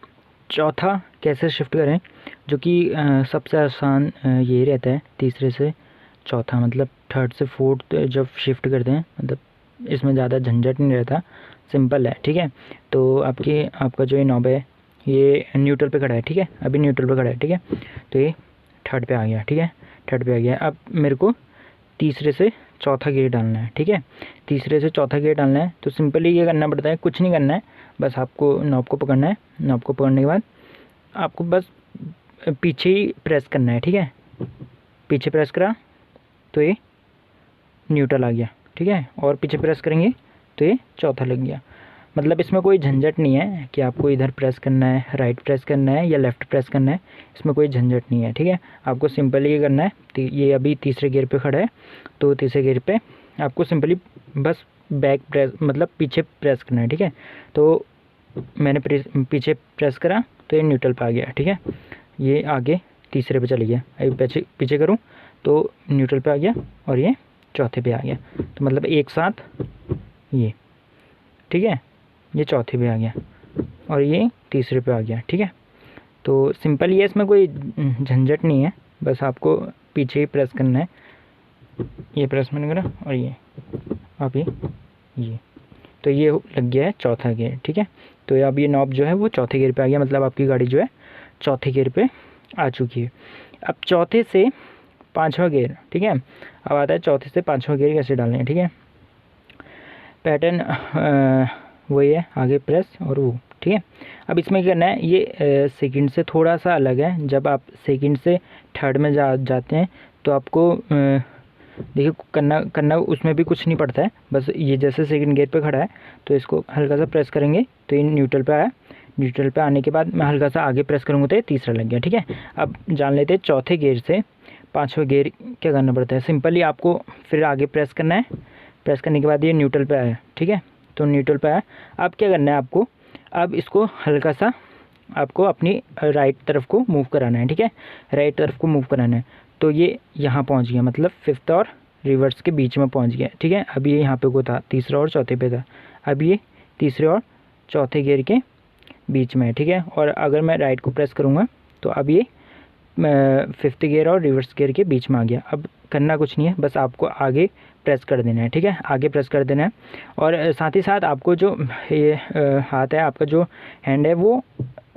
चौथा कैसे शिफ्ट करें, जो कि सबसे आसान ये रहता है तीसरे से चौथा, मतलब थर्ड से फोर्थ जब शिफ्ट करते हैं, मतलब इसमें ज़्यादा झंझट नहीं रहता, सिंपल है। ठीक है, तो आपका जो ये नॉब है ये न्यूट्रल पे खड़ा है। ठीक है, अभी न्यूट्रल पे खड़ा है। ठीक है, तो ये थर्ड पे आ गया। ठीक है, थर्ड पे आ गया। अब मेरे को तीसरे से चौथा गियर डालना है। ठीक है, तीसरे से चौथा गियर डालना है तो सिंपली ये करना पड़ता है, कुछ नहीं करना है, बस आपको नॉब को पकड़ना है। नॉब को पकड़ने के बाद आपको बस पीछे ही प्रेस करना है। ठीक है, पीछे प्रेस करा तो ये न्यूट्रल आ गया। ठीक है, और पीछे प्रेस करेंगे तो ये चौथा लग गया। मतलब इसमें कोई झंझट नहीं है कि आपको इधर प्रेस करना है, राइट प्रेस करना है या लेफ़्ट प्रेस करना है, इसमें कोई झंझट नहीं है। ठीक है, आपको सिंपली ये करना है। तो ये अभी तीसरे गियर पे खड़ा है, तो तीसरे गियर पे आपको सिंपली बस बैक प्रेस, मतलब पीछे प्रेस करना है। ठीक है, तो मैंने पीछे प्रेस करा तो ये न्यूट्रल पे आ गया। ठीक है, ये आगे तीसरे पे चली गया। अभी पीछे करूँ तो न्यूट्रल पे आ गया और ये चौथे पे आ गया। तो मतलब एक साथ ये, ठीक है, ये चौथे पे आ गया और ये तीसरे पे आ गया। ठीक है, तो सिंपल ये, इसमें कोई झंझट नहीं है, बस आपको पीछे ही प्रेस करना है। ये प्रेस मैंने करा और ये अब ये तो ये लग गया है चौथा गियर। ठीक है, तो अब ये नॉब जो है वो चौथे गियर पे आ गया, मतलब आपकी गाड़ी जो है चौथे गियर पे आ चुकी है। अब चौथे से पाँचवा गियर। ठीक है, अब आता है चौथे से पाँचवा गियर कैसे डालने हैं। ठीक है, पैटर्न वही है, आगे प्रेस और वो। ठीक है, अब इसमें क्या करना है, ये सेकंड से थोड़ा सा अलग है। जब आप सेकंड से थर्ड में जाते हैं तो आपको देखिए करना उसमें भी कुछ नहीं पड़ता है, बस ये जैसे सेकंड गियर पे खड़ा है तो इसको हल्का सा प्रेस करेंगे तो ये न्यूट्रल पे आया। न्यूट्रल पे आने के बाद मैं हल्का सा आगे प्रेस करूँगा तो ये तीसरा लग गया। ठीक है, अब जान लेते हैं चौथे गियर से पाँचवा गियर क्या करना पड़ता है। सिंपली आपको फिर आगे प्रेस करना है, प्रेस करने के बाद ये न्यूट्रल पे आया। ठीक है, तो न्यूट्रल पे आया। अब क्या करना है आपको, अब इसको हल्का सा आपको अपनी राइट तरफ को मूव कराना है। ठीक है, राइट तरफ को मूव कराना है तो ये यहाँ पहुँच गया, मतलब फिफ्थ और रिवर्स के बीच में पहुँच गया। ठीक है, अब ये यहाँ पे को था, तीसरा और चौथे पे था, अब ये तीसरे और चौथे गियर के बीच में है। ठीक है, और अगर मैं राइट को प्रेस करूँगा तो अब ये फिफ्थ गियर और रिवर्स गियर के बीच में आ गया। अब करना कुछ नहीं है, बस आपको आगे प्रेस कर देना है। ठीक है, आगे प्रेस कर देना है और साथ ही साथ आपको जो ये हाथ है, आपका जो हैंड है वो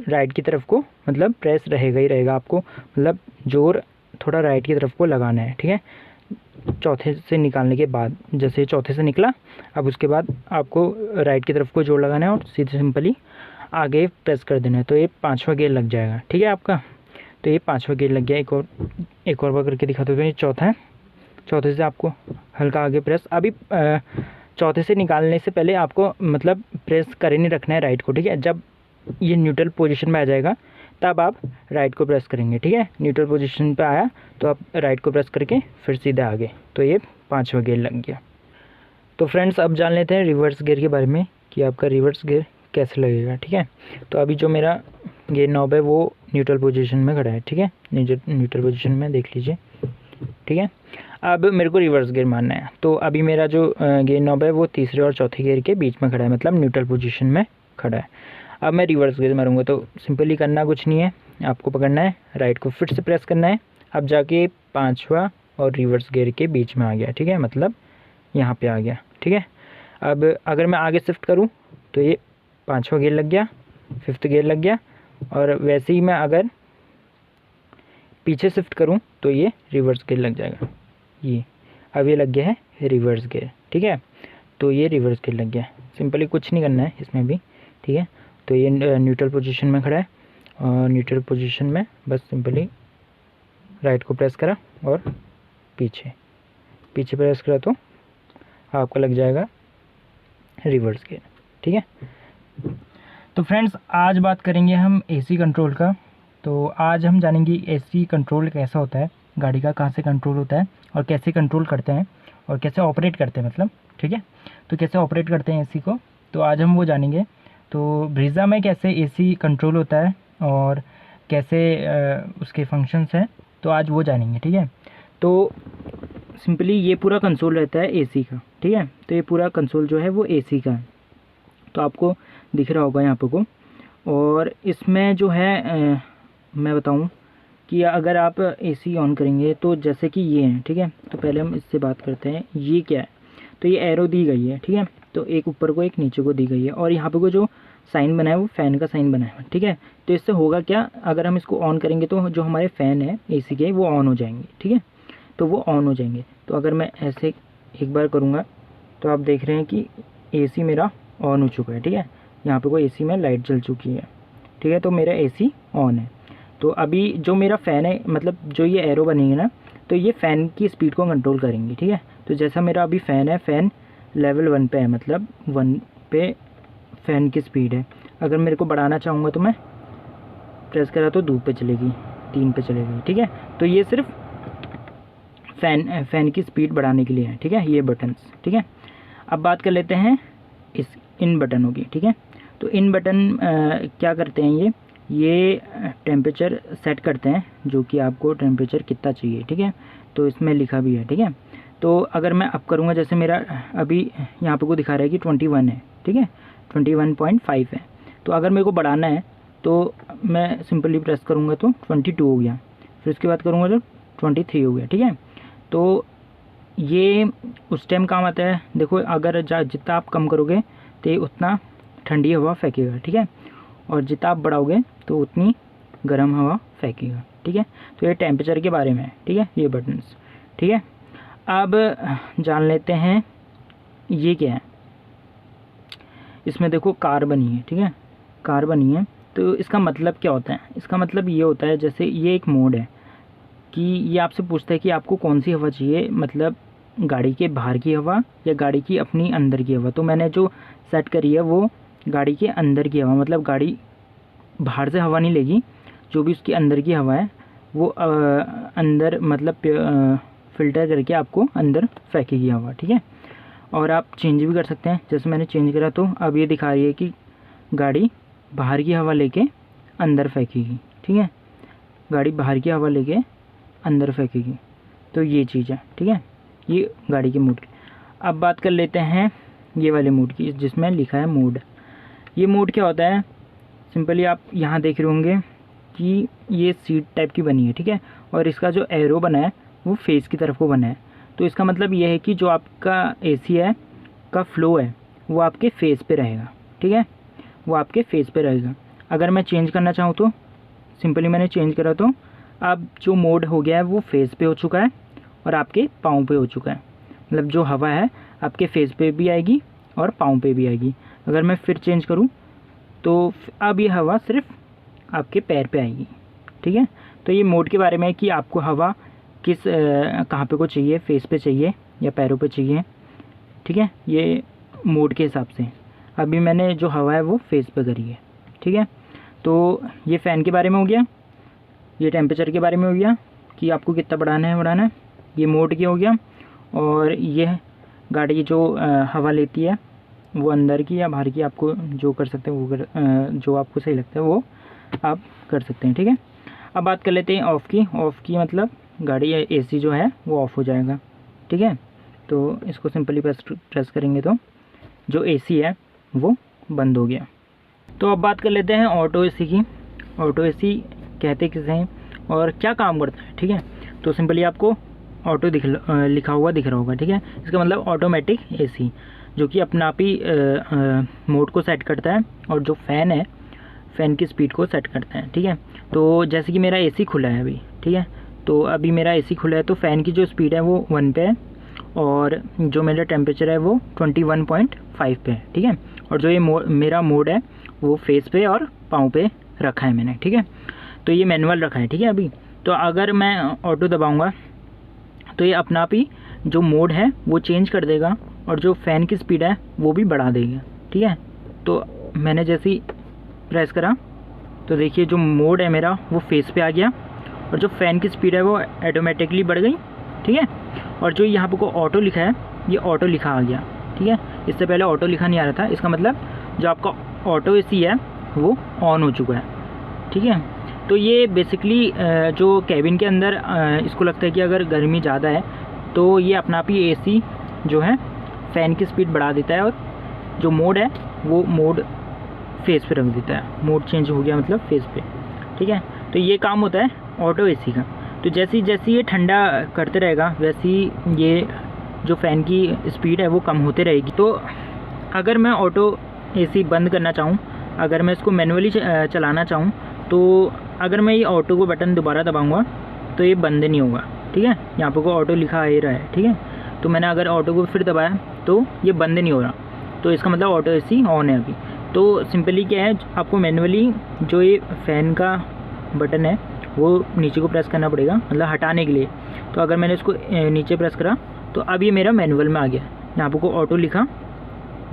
राइट की तरफ को मतलब प्रेस रहेगा ही रहेगा। आपको मतलब जोर थोड़ा राइट की तरफ को लगाना है। ठीक है, चौथे से निकालने के बाद, जैसे चौथे से निकला अब उसके बाद आपको राइट की तरफ को जोर लगाना है और सीधे सिंपली आगे प्रेस कर देना है तो ये पाँचवा गियर लग जाएगा। ठीक है आपका, तो ये पाँचवा गियर लग गया। एक और बार करके दिखाते हो, ये चौथा है, चौथे से आपको हल्का आगे प्रेस। अभी चौथे से निकालने से पहले आपको मतलब प्रेस कर ही नहीं रखना है राइट को। ठीक है, जब ये न्यूट्रल पोजीशन में आ जाएगा तब आप राइट को प्रेस करेंगे। ठीक है, न्यूट्रल पोजीशन पे आया तो आप राइट को प्रेस करके फिर सीधे आगे, तो ये पाँचवा गियर लग गया। तो फ्रेंड्स अब जान लेते हैं रिवर्स गियर के बारे में कि आपका रिवर्स गियर कैसे लगेगा। ठीक है, तो अभी जो मेरा गियर नॉब है वो न्यूट्रल पोजीशन में खड़ा है। ठीक है, न्यूट्रल पोजीशन में देख लीजिए। ठीक है, अब मेरे को रिवर्स गियर मारना है तो अभी मेरा जो गियर नॉब है वो तीसरे और चौथे गियर के बीच में खड़ा है, मतलब न्यूट्रल पोजीशन में खड़ा है। अब मैं रिवर्स गियर मारूंगा तो सिंपली करना कुछ नहीं है, आपको पकड़ना है, राइट को फिर से प्रेस करना है। अब जाके पाँचवा और रिवर्स गियर के बीच में आ गया। ठीक है, मतलब यहाँ पे आ गया। ठीक है, अब अगर मैं आगे शिफ्ट करूँ तो ये पाँचवा गियर लग गया, फिफ्थ गियर लग गया, और वैसे ही मैं अगर पीछे शिफ्ट करूं तो ये रिवर्स गियर लग जाएगा। ये अब ये लग गया है रिवर्स गियर। ठीक है, तो ये रिवर्स गियर लग गया। सिंपली कुछ नहीं करना है इसमें भी। ठीक है, तो ये न्यूट्रल पोजीशन में खड़ा है और न्यूट्रल पोजीशन में बस सिंपली राइट को प्रेस करा और पीछे प्रेस करा तो आपका लग जाएगा रिवर्स गियर। ठीक है, तो फ्रेंड्स आज बात करेंगे हम एसी कंट्रोल का। तो आज हम जानेंगे एसी कंट्रोल कैसा होता है, गाड़ी का कहाँ से कंट्रोल होता है और कैसे कंट्रोल करते हैं और कैसे ऑपरेट करते हैं, मतलब ठीक है, तो कैसे ऑपरेट करते हैं एसी को, तो आज हम वो जानेंगे। तो ब्रीज़ा में कैसे एसी कंट्रोल होता है और कैसे उसके फंक्शंस हैं, तो आज वो जानेंगे। ठीक है, तो सिंपली ये पूरा कंसोल रहता है एसी का। ठीक है, तो ये पूरा कंसोल जो है वो एसी का है, तो आपको दिख रहा होगा यहाँ पे को। और इसमें जो है मैं बताऊं कि अगर आप एसी ऑन करेंगे तो जैसे कि ये है, ठीक है। तो पहले हम इससे बात करते हैं, ये क्या है। तो ये एरो दी गई है, ठीक है। तो एक ऊपर को एक नीचे को दी गई है, और यहाँ पे को जो साइन बना है वो फ़ैन का साइन बना है, ठीक है। तो इससे होगा क्या, अगर हम इसको ऑन करेंगे तो जो हमारे फ़ैन है एसी के वो ऑन हो जाएंगे, ठीक है। तो वो ऑन हो जाएंगे। तो अगर मैं ऐसे एक बार करूँगा तो आप देख रहे हैं कि एसी मेरा ऑन हो चुका है, ठीक है। यहाँ पे कोई एसी में लाइट जल चुकी है, ठीक है। तो मेरा एसी ऑन है। तो अभी जो मेरा फ़ैन है, मतलब जो ये एरो बनेंगे ना, तो ये फ़ैन की स्पीड को कंट्रोल करेंगे, ठीक है। तो जैसा मेरा अभी फ़ैन है, फ़ैन लेवल 1 पे है, मतलब 1 पे फ़ैन की स्पीड है। अगर मेरे को बढ़ाना चाहूँगा तो मैं प्रेस करा तो 2 पे चलेगी, 3 पे चलेगी, ठीक है। तो ये सिर्फ फ़ैन की स्पीड बढ़ाने के लिए है, ठीक है, ये बटन्स, ठीक है। अब बात कर लेते हैं इस इन बटनों की, ठीक है। तो इन बटन क्या करते हैं, ये टेम्परेचर सेट करते हैं, जो कि आपको टेम्परेचर कितना चाहिए, ठीक है। तो इसमें लिखा भी है, ठीक है। तो अगर मैं अप करूँगा, जैसे मेरा अभी यहाँ पे को दिखा रहा है कि 21 है, ठीक है, 21.5 है। तो अगर मेरे को बढ़ाना है तो मैं सिंपली प्रेस करूँगा तो 22 हो गया, फिर उसके बाद करूँगा तो 23 हो गया, ठीक है। तो ये उस टाइम काम आता है, देखो अगर जितना आप कम करोगे तो ये उतना ठंडी हवा फेंकेगा, ठीक है। और जितना आप बढ़ाओगे तो उतनी गर्म हवा फेंकेगा, ठीक है। तो ये टेम्परेचर के बारे में है, ठीक है, ये बटन्स, ठीक है। अब जान लेते हैं ये क्या है। इसमें देखो कार बनी है, ठीक है, कार बनी है। तो इसका मतलब क्या होता है, इसका मतलब ये होता है, जैसे ये एक मोड है कि ये आपसे पूछता है कि आपको कौन सी हवा चाहिए, मतलब गाड़ी के बाहर की हवा या गाड़ी की अपनी अंदर की हवा। तो मैंने जो सेट करी है वो गाड़ी के अंदर की हवा, मतलब गाड़ी बाहर से हवा नहीं लेगी, जो भी उसकी अंदर की हवा है वो अंदर मतलब फ़िल्टर करके आपको अंदर फेंकेगी हवा, ठीक है। और आप चेंज भी कर सकते हैं, जैसे मैंने चेंज करा तो अब ये दिखा रही है कि गाड़ी बाहर की हवा लेके अंदर फेंकेगी, ठीक है, गाड़ी बाहर की हवा लेके अंदर फेंकेगी। तो ये चीज़ है, ठीक है, ये गाड़ी के मोड की। अब बात कर लेते हैं ये वाले मोड की, जिसमें लिखा है मोड। ये मोड क्या होता है, सिंपली आप यहाँ देख रहे होंगे कि ये सीट टाइप की बनी है, ठीक है। और इसका जो एरो बना है वो फेस की तरफ को बना है। तो इसका मतलब ये है कि जो आपका एसी है का फ्लो है वो आपके फेस पे रहेगा, ठीक है, वो आपके फेस पे रहेगा। अगर मैं चेंज करना चाहूँ तो सिंपली मैंने चेंज करा तो अब जो मोड हो गया है वो फेस पे हो चुका है और आपके पाँव पे हो चुका है, मतलब जो हवा है आपके फेस पे भी आएगी और पाँव पे भी आएगी। अगर मैं फिर चेंज करूँ तो अब ये हवा सिर्फ आपके पैर पे आएगी, ठीक है। तो ये मोड के बारे में है कि आपको हवा किस कहाँ पे को चाहिए, फेस पे चाहिए या पैरों पे चाहिए, ठीक है, ये मोड के हिसाब से। अभी मैंने जो हवा है वो फेस पे करी है, ठीक है। तो ये फ़ैन के बारे में हो गया, ये टेम्परेचर के बारे में हो गया कि आपको कितना बढ़ाना है, ये मोड की हो गया। और ये गाड़ी जो हवा लेती है वो अंदर की या बाहर की, आपको जो कर सकते हैं वो जो आपको सही लगता है वो आप कर सकते हैं, ठीक है। अब बात कर लेते हैं ऑफ़ की। ऑफ़ की मतलब गाड़ी या एसी जो है वो ऑफ़ हो जाएगा, ठीक है। तो इसको सिंपली प्रेस करेंगे तो जो एसी है वो बंद हो गया। तो अब बात कर लेते हैं ऑटो एसी की। ऑटो एसी कहते किसे हैं और क्या काम करता है, ठीक है। तो सिंपली आपको ऑटो लिखा हुआ दिख रहा होगा, ठीक है। इसका मतलब ऑटोमेटिक एसी, जो कि अपना आप ही मोड को सेट करता है और जो फ़ैन है फ़ैन की स्पीड को सेट करता है, ठीक है। तो जैसे कि मेरा एसी खुला है अभी, ठीक है, तो अभी मेरा एसी खुला है तो फ़ैन की जो स्पीड है वो 1 पे है और जो मेरा टेम्परेचर है वो 21.5 पे है, ठीक है। और जो ये मेरा मोड है वो फेस पे और पाँव पे रखा है मैंने, ठीक है। तो ये मैनुअल रखा है, ठीक है। अभी तो अगर मैं ऑटो दबाऊँगा तो ये अपना आप ही जो मोड है वो चेंज कर देगा और जो फ़ैन की स्पीड है वो भी बढ़ा देगा, ठीक है। तो मैंने जैसे ही प्रेस करा तो देखिए जो मोड है मेरा वो फेस पे आ गया और जो फ़ैन की स्पीड है वो ऑटोमेटिकली बढ़ गई, ठीक है। और जो यहाँ पे को ऑटो लिखा है ये ऑटो लिखा आ गया, ठीक है। इससे पहले ऑटो लिखा नहीं आ रहा था, इसका मतलब जो आपका ऑटो एसी है वो ऑन हो चुका है, ठीक है। तो ये बेसिकली जो कैबिन के अंदर इसको लगता है कि अगर गर्मी ज़्यादा है तो ये अपना आप ही एसी जो है फ़ैन की स्पीड बढ़ा देता है और जो मोड है वो मोड फेस पे रख देता है। मोड चेंज हो गया मतलब फेस पे, ठीक है। तो तो ये काम होता है ऑटो एसी का। तो जैसे जैसे ये ठंडा करते रहेगा वैसे ही ये जो फ़ैन की स्पीड है वो कम होते रहेगी। तो अगर मैं ऑटो एसी बंद करना चाहूँ, अगर मैं इसको मैनुअली चलाना चाहूँ, तो अगर मैं ये ऑटो को बटन दोबारा दबाऊँगा तो ये बंद नहीं होगा, ठीक है। यहाँ पर को ऑटो लिखा आ ही रहा है, ठीक है। तो मैंने अगर ऑटो को फिर दबाया तो ये बंद नहीं हो रहा, तो इसका मतलब ऑटो एसी ऑन है अभी। तो सिंपली क्या है, आपको मैनुअली जो ये फ़ैन का बटन है वो नीचे को प्रेस करना पड़ेगा, मतलब हटाने के लिए। तो अगर मैंने इसको नीचे प्रेस करा तो अब ये मेरा मैनुअल में आ गया। यहाँ पर को ऑटो लिखा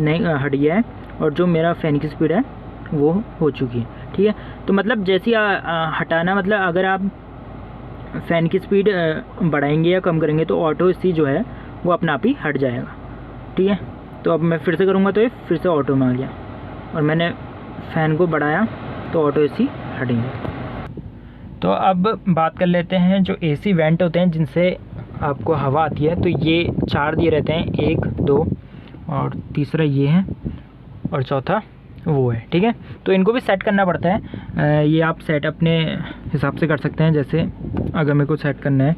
नहीं हट गया है और जो मेरा फ़ैन की स्पीड है वो हो चुकी है, ठीक है। तो मतलब जैसे हटाना, मतलब अगर आप फ़ैन की स्पीड बढ़ाएंगे या कम करेंगे तो ऑटो एसी जो है वो अपना आप ही हट जाएगा, ठीक है। तो अब मैं फिर से करूँगा तो ये फिर से ऑटो में आ गया, और मैंने फ़ैन को बढ़ाया तो ऑटो एसी हटेंगे। तो अब बात कर लेते हैं जो एसी वेंट होते हैं जिनसे आपको हवा आती है। तो ये 4 दिए रहते हैं, 1 2 और तीसरा ये है और चौथा वो है, ठीक है। तो इनको भी सेट करना पड़ता है। ये आप सेट अपने हिसाब से कर सकते हैं। जैसे अगर मेरे को सेट करना है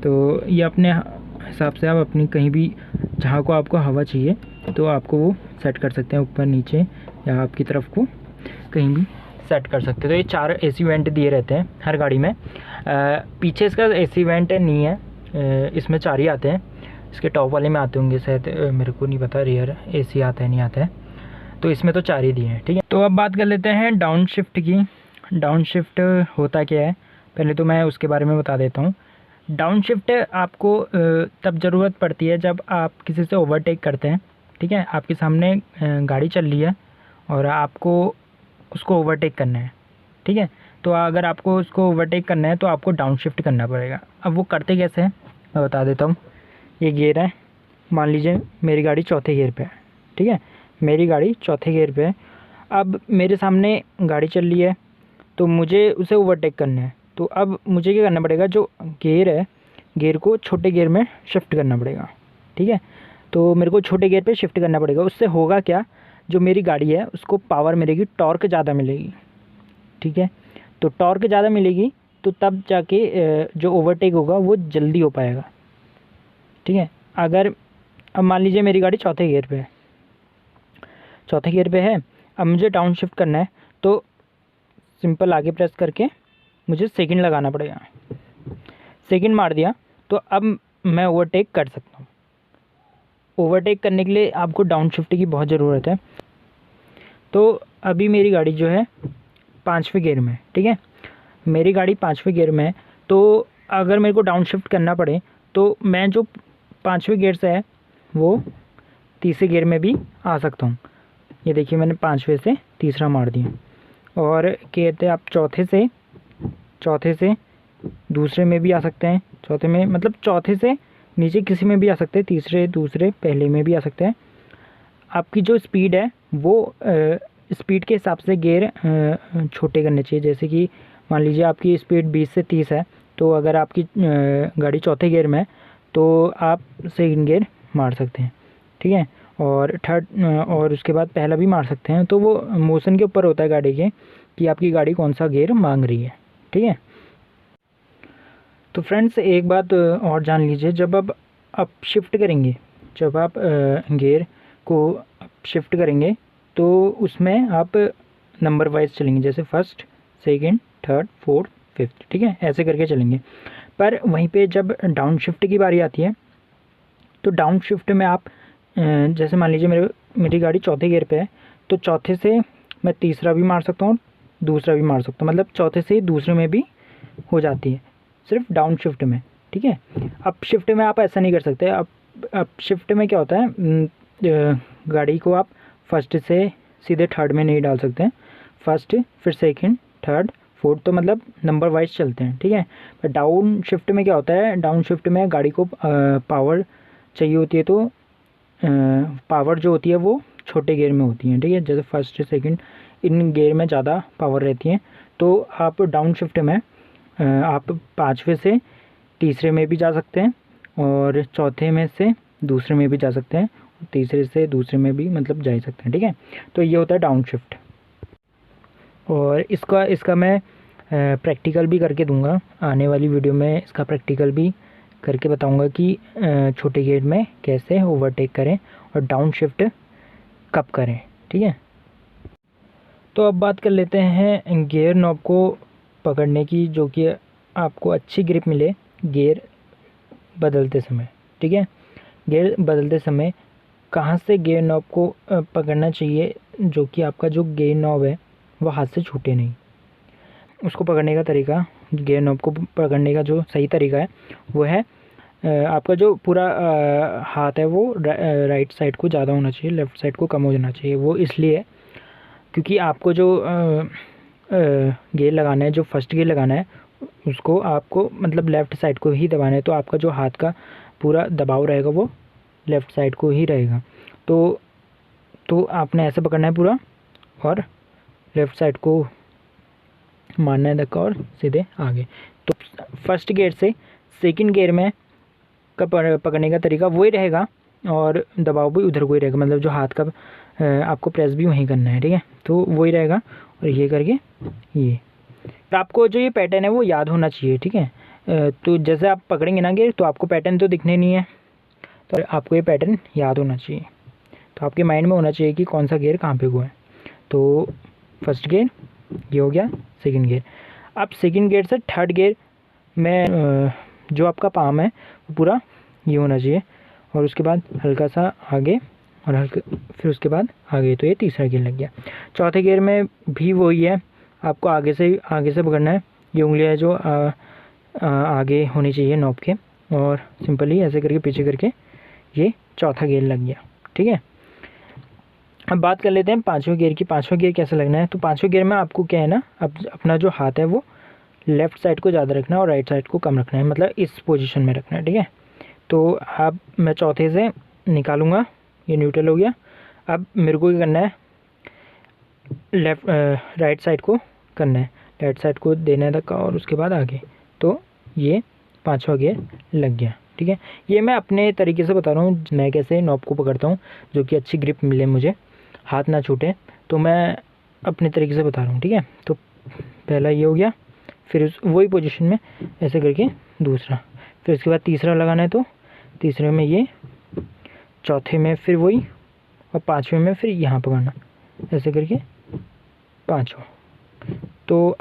तो ये अपने हिसाब से आप अपनी कहीं भी जहाँ को आपको हवा चाहिए तो आपको वो सेट कर सकते हैं, ऊपर नीचे या आपकी तरफ को कहीं भी सेट कर सकते हैं। तो ये 4 एसी वेंट दिए रहते हैं हर गाड़ी में। पीछे इसका एसी वेंट नहीं है, इसमें 4 ही आते हैं। इसके टॉप वाले में आते होंगे शायद, मेरे को नहीं पता रियर एसी आता है नहीं आता है। तो इसमें तो 4 ही दिए हैं, ठीक है। तो अब बात कर लेते हैं डाउन शिफ्ट की। डाउन शिफ्ट होता क्या है, पहले तो मैं उसके बारे में बता देता हूँ। डाउन शिफ्ट आपको तब ज़रूरत पड़ती है जब आप किसी से ओवरटेक करते हैं, ठीक है। आपके सामने गाड़ी चल रही है और आपको उसको ओवरटेक करना है, ठीक है। तो अगर आपको उसको ओवरटेक करना है तो आपको डाउन शिफ्ट करना पड़ेगा। अब वो करते कैसे हैं मैं बता देता हूँ। ये गियर है, मान लीजिए मेरी गाड़ी चौथे गियर पे है, ठीक है। मेरी गाड़ी चौथे गियर पे है। अब मेरे सामने गाड़ी चल रही है तो मुझे उसे ओवरटेक करना है। तो अब मुझे क्या करना पड़ेगा, जो गियर है गियर को छोटे गियर में शिफ्ट करना पड़ेगा, ठीक है। तो मेरे को छोटे गियर पे शिफ्ट करना पड़ेगा। उससे होगा क्या, जो मेरी गाड़ी है उसको पावर मिलेगी, टॉर्क ज़्यादा मिलेगी, ठीक है। तो टॉर्क ज़्यादा मिलेगी तो तब जाके जो ओवरटेक होगा वो जल्दी हो पाएगा, ठीक है। अगर अब मान लीजिए मेरी गाड़ी चौथे गियर पे है, चौथे गियर पे है, अब मुझे डाउन शिफ्ट करना है तो सिंपल आगे प्रेस करके मुझे सेकंड लगाना पड़ेगा। सेकंड मार दिया तो अब मैं ओवरटेक कर सकता हूँ। ओवरटेक करने के लिए आपको डाउन शिफ्ट की बहुत ज़रूरत है। तो अभी मेरी गाड़ी जो है 5वें गियर में है, ठीक है। मेरी गाड़ी 5वें गियर में है, तो अगर मेरे को डाउन शिफ्ट करना पड़े तो मैं जो 5वें गियर से है वो तीसरे गियर में भी आ सकता हूँ। ये देखिए मैंने 5वें से तीसरा मार दिया। और कहते हैं आप चौथे से दूसरे में भी आ सकते हैं, चौथे में मतलब चौथे से नीचे किसी में भी आ सकते हैं, तीसरे दूसरे पहले में भी आ सकते हैं। आपकी जो स्पीड है वो स्पीड के हिसाब से गियर छोटे करने चाहिए। जैसे कि मान लीजिए आपकी स्पीड 20 से 30 है, तो अगर आपकी गाड़ी चौथे गियर में है तो आप सेकंड गियर मार सकते हैं, ठीक है। और थर्ड और उसके बाद पहला भी मार सकते हैं। तो वो मोशन के ऊपर होता है गाड़ी के कि आपकी गाड़ी कौन सा गियर मांग रही है, ठीक है। तो फ्रेंड्स एक बात और जान लीजिए, जब आप शिफ्ट करेंगे, जब आप गियर को शिफ्ट करेंगे तो उसमें आप नंबर वाइज चलेंगे, जैसे first, second, third, fourth, fifth, ठीक है, ऐसे करके चलेंगे। पर वहीं पे जब डाउन शिफ्ट की बारी आती है तो डाउन शिफ्ट में आप जैसे मान लीजिए मेरी गाड़ी चौथे गियर पे है, तो चौथे से मैं तीसरा भी मार सकता हूँ, दूसरा भी मार सकता हूँ, मतलब चौथे से दूसरे में भी हो जाती है, सिर्फ डाउन शिफ्ट में, ठीक है। अब शिफ्ट में आप ऐसा नहीं कर सकते। अब शिफ्ट में क्या होता है, गाड़ी को आप फर्स्ट से सीधे थर्ड में नहीं डाल सकते हैं, फर्स्ट फिर सेकंड, थर्ड, फोर्थ, तो मतलब नंबर वाइज चलते हैं, ठीक है। पर डाउन शिफ्ट में क्या होता है, डाउन शिफ्ट में गाड़ी को पावर चाहिए होती है, तो पावर जो होती है वो छोटे गियर में होती है, ठीक है। जैसे फर्स्ट सेकंड इन गियर में ज़्यादा पावर रहती है। तो आप डाउन शिफ्ट में आप 5वें से तीसरे में भी जा सकते हैं और चौथे में से दूसरे में भी जा सकते हैं, तीसरे से दूसरे में भी मतलब जा ही सकते हैं, ठीक है। तो ये होता है डाउन शिफ्ट। और इसका मैं प्रैक्टिकल भी करके दूंगा आने वाली वीडियो में, इसका प्रैक्टिकल भी करके बताऊंगा कि छोटे गियर में कैसे ओवरटेक करें और डाउन शिफ्ट कब करें, ठीक है। तो अब बात कर लेते हैं गियर नॉब को पकड़ने की, जो कि आपको अच्छी ग्रिप मिले गियर बदलते समय, ठीक है। गियर बदलते समय कहाँ से गियर नॉब को पकड़ना चाहिए, जो कि आपका जो गियर नॉब है वो हाथ से छूटे नहीं। उसको पकड़ने का तरीका, गियर नॉब को पकड़ने का जो सही तरीका है वो है आपका जो पूरा हाथ है वो राइट साइड को ज़्यादा होना चाहिए, लेफ़्ट साइड को कम हो जाना चाहिए। वो इसलिए क्योंकि आपको जो गियर लगाना है, जो फर्स्ट गियर लगाना है, उसको आपको मतलब लेफ़्ट साइड को ही दबाना है, तो आपका जो हाथ का पूरा दबाव रहेगा वो लेफ़्ट साइड को ही रहेगा। तो आपने ऐसे पकड़ना है पूरा और लेफ़्ट साइड को मारना है धक्का और सीधे आगे। तो फर्स्ट गियर से सेकंड गियर में का पकड़ने का तरीका वही रहेगा और दबाव भी उधर को ही रहेगा, मतलब जो हाथ का आपको प्रेस भी वहीं करना है, ठीक है। तो वही रहेगा और ये करके ये, तो आपको जो ये पैटर्न है वो याद होना चाहिए, ठीक है। तो जैसे आप पकड़ेंगे ना गियर तो आपको पैटर्न तो दिखने नहीं है, तो आपको ये पैटर्न याद होना चाहिए। तो आपके माइंड में होना चाहिए कि कौन सा गियर कहाँ पे हुआ है। तो फर्स्ट गियर ये हो गया, सेकंड गियर। अब सेकंड गियर से थर्ड गियर में जो आपका पाम है वो पूरा ये होना चाहिए और उसके बाद हल्का सा आगे और हल्का, फिर उसके बाद आगे। तो ये तीसरा गियर लग गया। चौथे गियर में भी वही है, आपको आगे से पकड़ना है। ये उंगलियाँ जो आगे होनी चाहिए नॉब के, और सिंपली ऐसे करके पीछे करके ये चौथा गियर लग गया, ठीक है। अब बात कर लेते हैं पाँचवें गियर की। पाँचवें गियर कैसे लगना है, तो पाँचवें गियर में आपको क्या है ना, अब अपना जो हाथ है वो लेफ़्ट साइड को ज़्यादा रखना है और राइट साइड को कम रखना है, मतलब इस पोजीशन में रखना है, ठीक है। तो अब मैं चौथे से निकालूंगा, ये न्यूट्रल हो गया। अब मेरे को क्या करना है, राइट साइड को करना है, राइट साइड को देना है धक्का और उसके बाद आगे। तो ये पाँचवा गियर लग गया, ठीक है। ये मैं अपने तरीके से बता रहा हूँ, मैं कैसे नॉब को पकड़ता हूँ जो कि अच्छी ग्रिप मिले, मुझे हाथ ना छूटे, तो मैं अपने तरीके से बता रहा हूँ, ठीक है। तो पहला ये हो गया, फिर वही पोजीशन में ऐसे करके दूसरा, फिर उसके बाद तीसरा लगाना है, तो तीसरे में ये, चौथे में फिर वही, और पाँचवें में फिर यहाँ पकड़ना, ऐसे करके पाँचवा। तो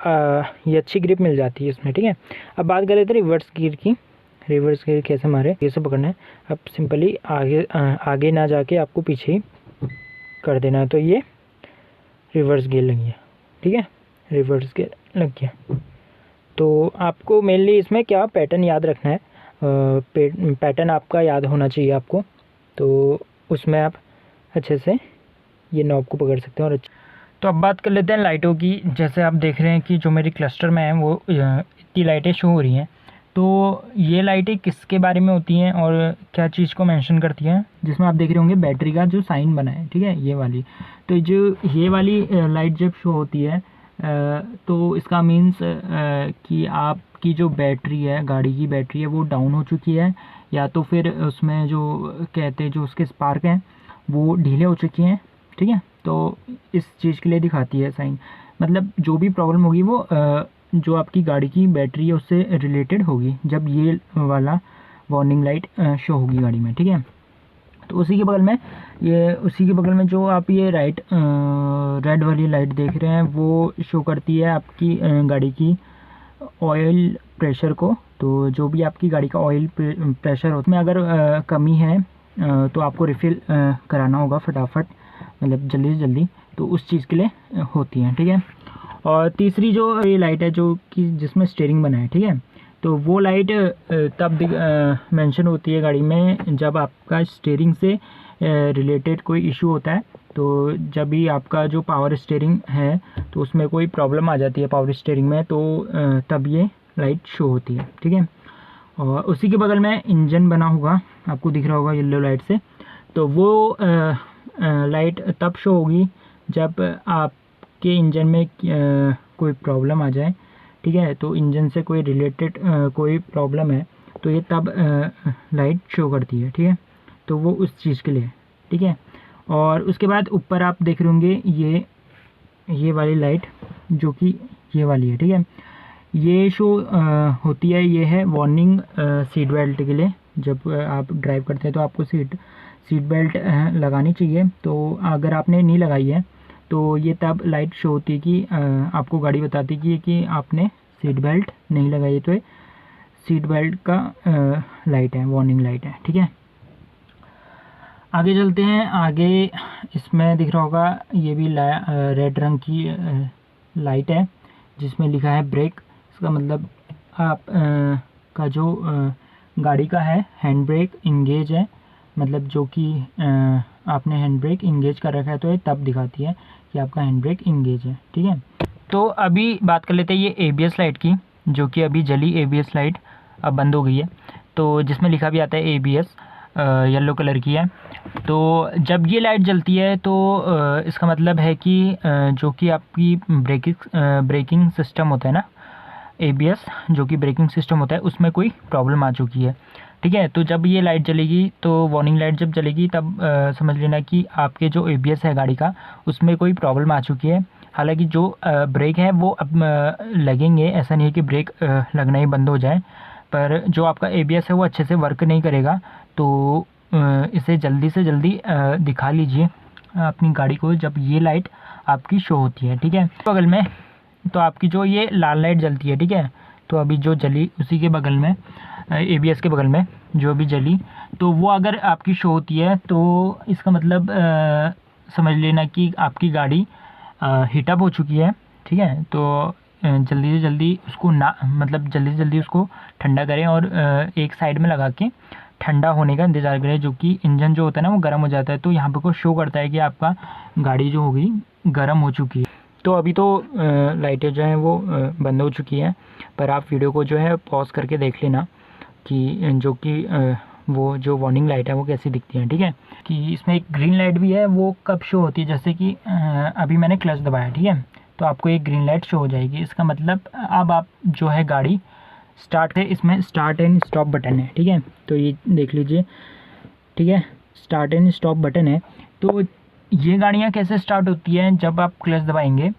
ये अच्छी ग्रिप मिल जाती है इसमें, ठीक है। अब बात कर लेते हैं रिवर्स गियर की। रिवर्स गियर कैसे मारे, कैसे पकड़ना है। अब सिंपली आगे ना जाके आपको पीछे ही कर देना है, तो ये रिवर्स गियर लग गया, ठीक है। रिवर्स गियर लग गया। तो आपको मेनली इसमें क्या पैटर्न याद रखना है, पैटर्न आपका याद होना चाहिए आपको, तो उसमें आप अच्छे से ये नॉब को पकड़ सकते हैं। और तो अब बात कर लेते हैं लाइटों की। जैसे आप देख रहे हैं कि जो मेरी क्लस्टर में है वो इतनी लाइटें शो हो रही हैं, तो ये लाइटें किसके बारे में होती हैं और क्या चीज़ को मेंशन करती हैं, जिसमें आप देख रहे होंगे बैटरी का जो साइन बना है, ठीक है, ये वाली। तो जो ये वाली लाइट जब शो होती है तो इसका मीन्स कि आपकी जो बैटरी है, गाड़ी की बैटरी है, वो डाउन हो चुकी है, या तो फिर उसमें जो कहते हैं जो उसके स्पार्क हैं वो ढीले हो चुकी हैं, ठीक है। तो इस चीज़ के लिए दिखाती है साइन, मतलब जो भी प्रॉब्लम होगी वो जो आपकी गाड़ी की बैटरी है उससे रिलेटेड होगी जब ये वाला वार्निंग लाइट शो होगी गाड़ी में, ठीक है। तो उसी के बगल में जो आप ये रेड वाली लाइट देख रहे हैं वो शो करती है आपकी गाड़ी की ऑयल प्रेशर को। तो जो भी आपकी गाड़ी का ऑयल प्रेशर होता है, अगर कमी है तो आपको रिफ़िल कराना होगा फटाफट, मतलब जल्दी से जल्दी, तो उस चीज़ के लिए होती है, ठीक है। और तीसरी जो ये लाइट है जो कि जिसमें स्टीयरिंग बना है, ठीक है, तो वो लाइट तब मेंशन होती है गाड़ी में जब आपका स्टीयरिंग से रिलेटेड कोई इशू होता है। तो जब भी आपका जो पावर स्टीयरिंग है तो उसमें कोई प्रॉब्लम आ जाती है पावर स्टीयरिंग में, तो तब ये लाइट शो होती है, ठीक है। और उसी के बगल में इंजन बना होगा, आपको दिख रहा होगा येलो लाइट से, तो वो लाइट तब शो होगी जब आपके इंजन में कोई प्रॉब्लम आ जाए, ठीक है। तो इंजन से कोई रिलेटेड कोई प्रॉब्लम है तो ये तब लाइट शो करती है, ठीक है। तो वो उस चीज़ के लिए, ठीक है। और उसके बाद ऊपर आप देख रहे होंगे ये वाली लाइट जो कि ये वाली है, ठीक है। ये शो होती है, ये है वार्निंग सीट बेल्ट के लिए। जब आप ड्राइव करते हैं तो आपको सीट बेल्ट लगानी चाहिए। तो अगर आपने नहीं लगाई है तो ये तब लाइट शो होती है कि आपको गाड़ी बताती है कि आपने सीट बेल्ट नहीं लगाई है। तो ये सीट बेल्ट का लाइट है, वार्निंग लाइट है, ठीक है। आगे चलते हैं। आगे इसमें दिख रहा होगा, ये भी रेड रंग की लाइट है जिसमें लिखा है ब्रेक। इसका मतलब आप का जो गाड़ी का है हैंड ब्रेक इंगेज है, मतलब जो कि आपने हैंड ब्रेक इंगेज कर रखा है तो ये तब दिखाती है कि आपका हैंड ब्रेक इंगेज है, ठीक है। तो अभी बात कर लेते हैं ये ABS लाइट की, जो कि अभी जली ABS लाइट अब बंद हो गई है। तो जिसमें लिखा भी आता है ABS, येलो कलर की है। तो जब ये लाइट जलती है तो इसका मतलब है कि जो कि आपकी ब्रेकिंग सिस्टम होता है ना, ABS जो कि ब्रेकिंग सिस्टम होता है, उसमें कोई प्रॉब्लम आ चुकी है, ठीक है। तो जब ये लाइट जलेगी, तो वार्निंग लाइट जब जलेगी तब समझ लेना कि आपके जो ABS है गाड़ी का, उसमें कोई प्रॉब्लम आ चुकी है। हालांकि जो ब्रेक है वो अब लगेंगे, ऐसा नहीं है कि ब्रेक लगना ही बंद हो जाए, पर जो आपका ABS है वो अच्छे से वर्क नहीं करेगा। तो इसे जल्दी से जल्दी दिखा लीजिए अपनी गाड़ी को जब ये लाइट आपकी शो होती है, ठीक है। बगल में तो आपकी जो ये लाल लाइट जलती है, ठीक है। तो अभी जो जली उसी के बगल में ABS के बगल में जो भी जली, तो वो अगर आपकी शो होती है तो इसका मतलब समझ लेना कि आपकी गाड़ी हीटअप हो चुकी है, ठीक है। तो जल्दी से जल्दी उसको जल्दी से जल्दी उसको ठंडा करें और एक साइड में लगा के ठंडा होने का इंतज़ार करें, जो कि इंजन जो होता है ना वो गर्म हो जाता है। तो यहाँ पे को शो करता है कि आपका गाड़ी जो होगी गर्म हो चुकी है। तो अभी तो लाइटें जो हैं वो बंद हो चुकी हैं, पर आप वीडियो को जो है पॉज करके देख लेना कि जो कि वो जो वार्निंग लाइट है वो कैसी दिखती है, ठीक है। कि इसमें एक ग्रीन लाइट भी है, वो कब शो होती है, जैसे कि अभी मैंने क्लच दबाया, ठीक है, तो आपको एक ग्रीन लाइट शो हो जाएगी। इसका मतलब अब आप जो है गाड़ी स्टार्ट है, इसमें स्टार्ट एंड स्टॉप बटन है, ठीक है। तो ये देख लीजिए, ठीक है, स्टार्ट एंड स्टॉप बटन है। तो ये गाड़ियाँ कैसे स्टार्ट होती हैं, जब आप क्लच दबाएंगे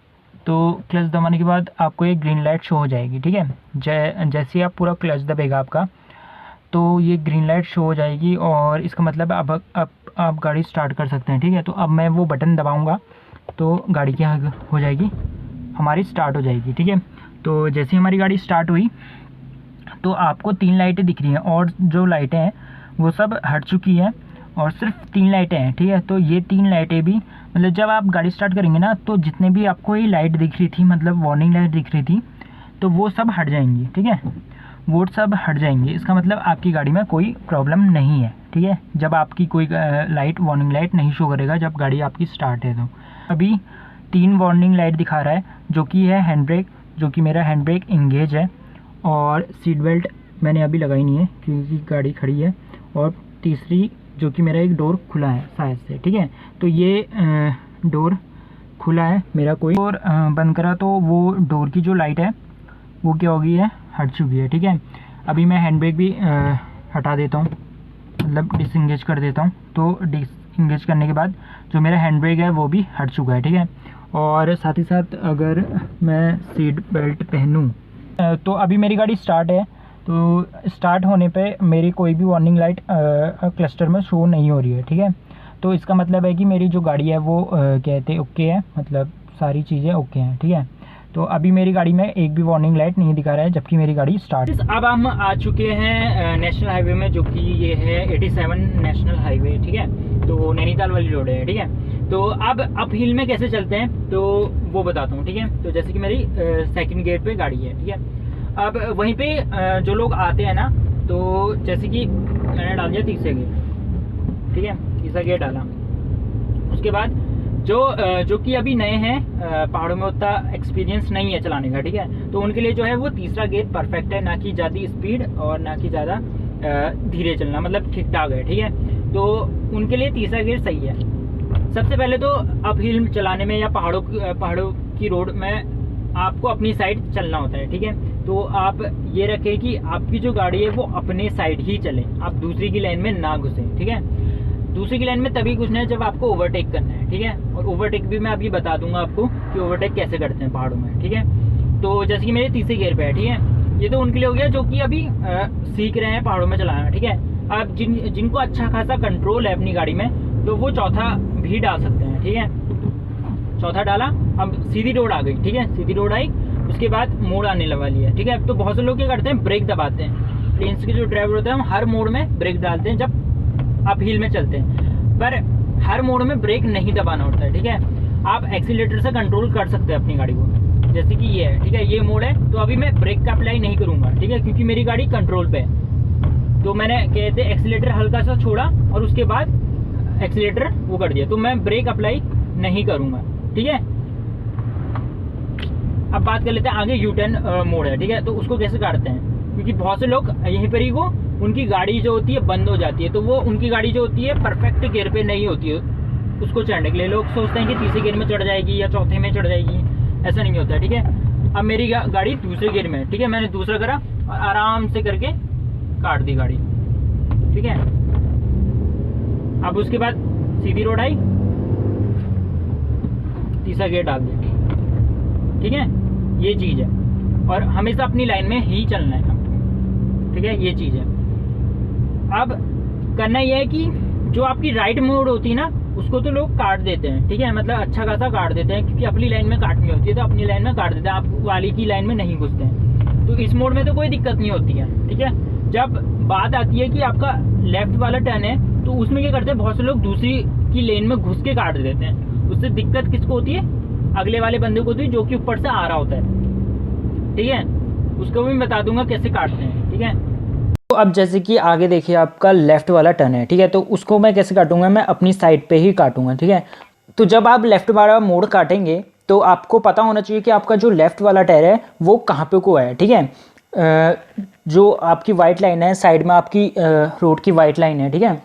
तो क्लच दबाने के बाद आपको एक ग्रीन लाइट शो हो जाएगी, ठीक है। जैसे आप पूरा क्लच दबेगा आपका, तो ये ग्रीन लाइट शो हो जाएगी और इसका मतलब अब आप गाड़ी स्टार्ट कर सकते हैं, ठीक है। तो अब मैं वो बटन दबाऊंगा तो गाड़ी क्या हो जाएगी, हमारी स्टार्ट हो जाएगी, ठीक है। तो जैसे ही हमारी गाड़ी स्टार्ट हुई तो आपको 3 लाइटें दिख रही हैं और जो लाइटें हैं वो सब हट चुकी हैं और सिर्फ 3 लाइटें हैं, ठीक है। तो ये 3 लाइटें भी मतलब जब आप गाड़ी स्टार्ट करेंगे ना, तो जितने भी आपको ये लाइट दिख रही थी, मतलब वार्निंग लाइट दिख रही थी, तो वो सब हट जाएंगी, ठीक है। वो सब हट जाएंगी। इसका मतलब आपकी गाड़ी में कोई प्रॉब्लम नहीं है, ठीक है। जब आपकी कोई लाइट वार्निंग लाइट नहीं शो करेगा जब गाड़ी आपकी स्टार्ट है। तो अभी 3 वार्निंग लाइट दिखा रहा है, जो कि है हैंड ब्रेक, जो कि मेरा हैंड ब्रेक इंगेज है, और सीट बेल्ट मैंने अभी लगाई नहीं है क्योंकि गाड़ी खड़ी है, और तीसरी जो कि मेरा एक डोर खुला है शायद से, ठीक है। तो ये डोर खुला है मेरा, कोई डोर बंद करा तो वो डोर की जो लाइट है वो क्या हो गई है, हट चुकी है, ठीक है। अभी मैं हैंड ब्रेक भी हटा देता हूँ, मतलब डिसएंगेज कर देता हूँ। तो डिसएंगेज करने के बाद जो मेरा हैंड ब्रेक है वो भी हट चुका है, ठीक है। और साथ ही साथ अगर मैं सीट बेल्ट पहनूँ तो अभी मेरी गाड़ी स्टार्ट है, तो स्टार्ट होने पे मेरी कोई भी वार्निंग लाइट क्लस्टर में शो नहीं हो रही है, ठीक है। तो इसका मतलब है कि मेरी जो गाड़ी है वो कहते ओके है, मतलब सारी चीज़ें ओके हैं, ठीक है। तो अभी मेरी गाड़ी में एक भी वार्निंग लाइट नहीं दिखा रहा है जबकि मेरी गाड़ी स्टार्ट है। अब हम आ चुके हैं नेशनल हाईवे में, जो कि ये है 87 नेशनल हाईवे, ठीक है। तो नैनीताल वाली रोड है, ठीक है। तो अब अप हिल में कैसे चलते हैं तो वो बताता हूँ, ठीक है। तो जैसे कि मेरी सेकंड गेट पे गाड़ी है, ठीक है। अब वहीं पे जो लोग आते हैं ना, तो जैसे कि मैंने डाल दिया तीसरे गेट, ठीक है, तीसरा गेट डाला। उसके बाद जो कि अभी नए हैं, पहाड़ों में उतना एक्सपीरियंस नहीं है चलाने का, ठीक है, तो उनके लिए जो है वो तीसरा गेट परफेक्ट है, ना कि ज़्यादा स्पीड और ना कि ज़्यादा धीरे चलना, मतलब ठीक ठाक है, ठीक है। तो उनके लिए तीसरा गेट सही है। सबसे पहले तो अप हिल चलाने में या पहाड़ों की रोड में आपको अपनी साइड चलना होता है, ठीक है। तो आप ये रखें कि आपकी जो गाड़ी है वो अपने साइड ही चले, आप दूसरी की लाइन में ना घुसें, ठीक है। दूसरी की लाइन में तभी घुसना है जब आपको ओवरटेक करना है, ठीक है। और ओवरटेक भी मैं अभी बता दूंगा आपको कि ओवरटेक कैसे करते हैं पहाड़ों में, ठीक है। तो जैसे कि मेरे तीसरे गियर पे है, ठीक है। ये तो उनके लिए हो गया जो कि अभी सीख रहे हैं पहाड़ों में चलाना, ठीक है। अब जिनको अच्छा खासा कंट्रोल है अपनी गाड़ी में, तो वो चौथा भी डाल सकते हैं, ठीक है। चौथा डाला, अब सीधी रोड आ गई, ठीक है। सीधी रोड आई, उसके बाद मोड़ आने वाली है, ठीक है। तो बहुत से लोग क्या करते हैं, ब्रेक दबाते हैं। प्लेन्स के जो ड्राइवर होते हैं हम हर मोड़ में ब्रेक डालते हैं जब आप हिल में चलते हैं, पर हर मोड़ में ब्रेक नहीं दबाना होता है, ठीक है। आप एक्सीलेटर से कंट्रोल कर सकते हैं अपनी गाड़ी को, जैसे कि ये है, ठीक है। ये मोड़ है, तो अभी मैं ब्रेक का अप्लाई नहीं करूँगा, ठीक है, क्योंकि मेरी गाड़ी कंट्रोल पे है। तो मैंने कहते एक्सीलेटर हल्का सा छोड़ा और उसके बाद एक्सीलेटर वो कर दिया, तो मैं ब्रेक अप्लाई नहीं करूँगा, ठीक है। अब बात कर लेते हैं आगे, यू टर्न मोड है, ठीक है। तो उसको कैसे काटते हैं, क्योंकि बहुत से लोग यहीं पर ही वो उनकी गाड़ी जो होती है बंद हो जाती है, तो वो उनकी गाड़ी जो होती है परफेक्ट गियर पे नहीं होती है। उसको चढ़ने के लिए लोग सोचते हैं कि तीसरे गियर में चढ़ जाएगी या चौथे में चढ़ जाएगी, ऐसा नहीं होता है, ठीक है। अब मेरी गाड़ी दूसरे गियर में है, ठीक है। मैंने दूसरा करा और आराम से करके काट दी गाड़ी, ठीक है। अब उसके बाद सीधी रोड आई, तीसरा गियर डाल दिया, ठीक है। ये चीज़ है, और हमेशा अपनी लाइन में ही चलना है, ठीक है। ये चीज़ है। अब करना यह है कि जो आपकी राइट मोड होती है ना, उसको तो लोग काट देते हैं, ठीक है। मतलब अच्छा खासा काट देते हैं, क्योंकि अपनी लाइन में काटनी होती है तो अपनी लाइन में काट देते हैं, आप वाली की लाइन में नहीं घुसते हैं। तो इस मोड में तो कोई दिक्कत नहीं होती है, ठीक है। जब बात आती है कि आपका लेफ्ट वाला टर्न है, तो उसमें क्या करते हैं, बहुत से लोग दूसरी की लेन में घुस के काट देते हैं। उससे दिक्कत किसको होती है, अगले वाले बंदे को होती है जो कि ऊपर से आ रहा होता है, ठीक है। उसको भी मैं बता दूंगा कैसे काटते हैं, ठीक है। तो अब जैसे कि आगे देखिए आपका लेफ़्ट वाला टर्न है, ठीक है। तो उसको मैं कैसे काटूंगा, मैं अपनी साइड पे ही काटूंगा, ठीक है। तो जब आप लेफ़्ट वाला मोड़ काटेंगे तो आपको पता होना चाहिए कि आपका जो लेफ़्ट वाला टायर है वो कहाँ पे को है, ठीक है। जो आपकी वाइट लाइन है साइड में, आपकी रोड की वाइट लाइन है, ठीक है।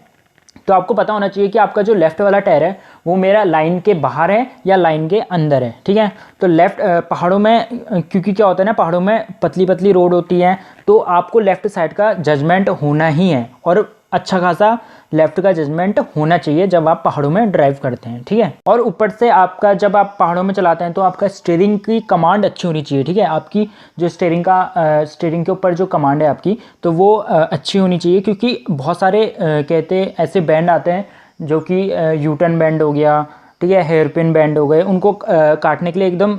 तो आपको पता होना चाहिए कि आपका जो लेफ़्ट वाला टायर है वो मेरा लाइन के बाहर है या लाइन के अंदर है, ठीक है। तो लेफ़्ट पहाड़ों में, क्योंकि क्या होता है ना, पहाड़ों में पतली पतली रोड होती है, तो आपको लेफ़्ट साइड का जजमेंट होना ही है, और अच्छा खासा लेफ़्ट का जजमेंट होना चाहिए जब आप पहाड़ों में ड्राइव करते हैं, ठीक है। और ऊपर से आपका जब आप पहाड़ों में चलाते हैं तो आपका स्टीयरिंग की कमांड अच्छी होनी चाहिए, ठीक है। आपकी जो स्टीयरिंग के ऊपर जो कमांड है आपकी, तो वो अच्छी होनी चाहिए, क्योंकि बहुत सारे कहते ऐसे बैंड आते हैं जो कि यू टर्न बैंड हो गया, ठीक है, हेयर पिन बैंड हो गए, उनको काटने के लिए एकदम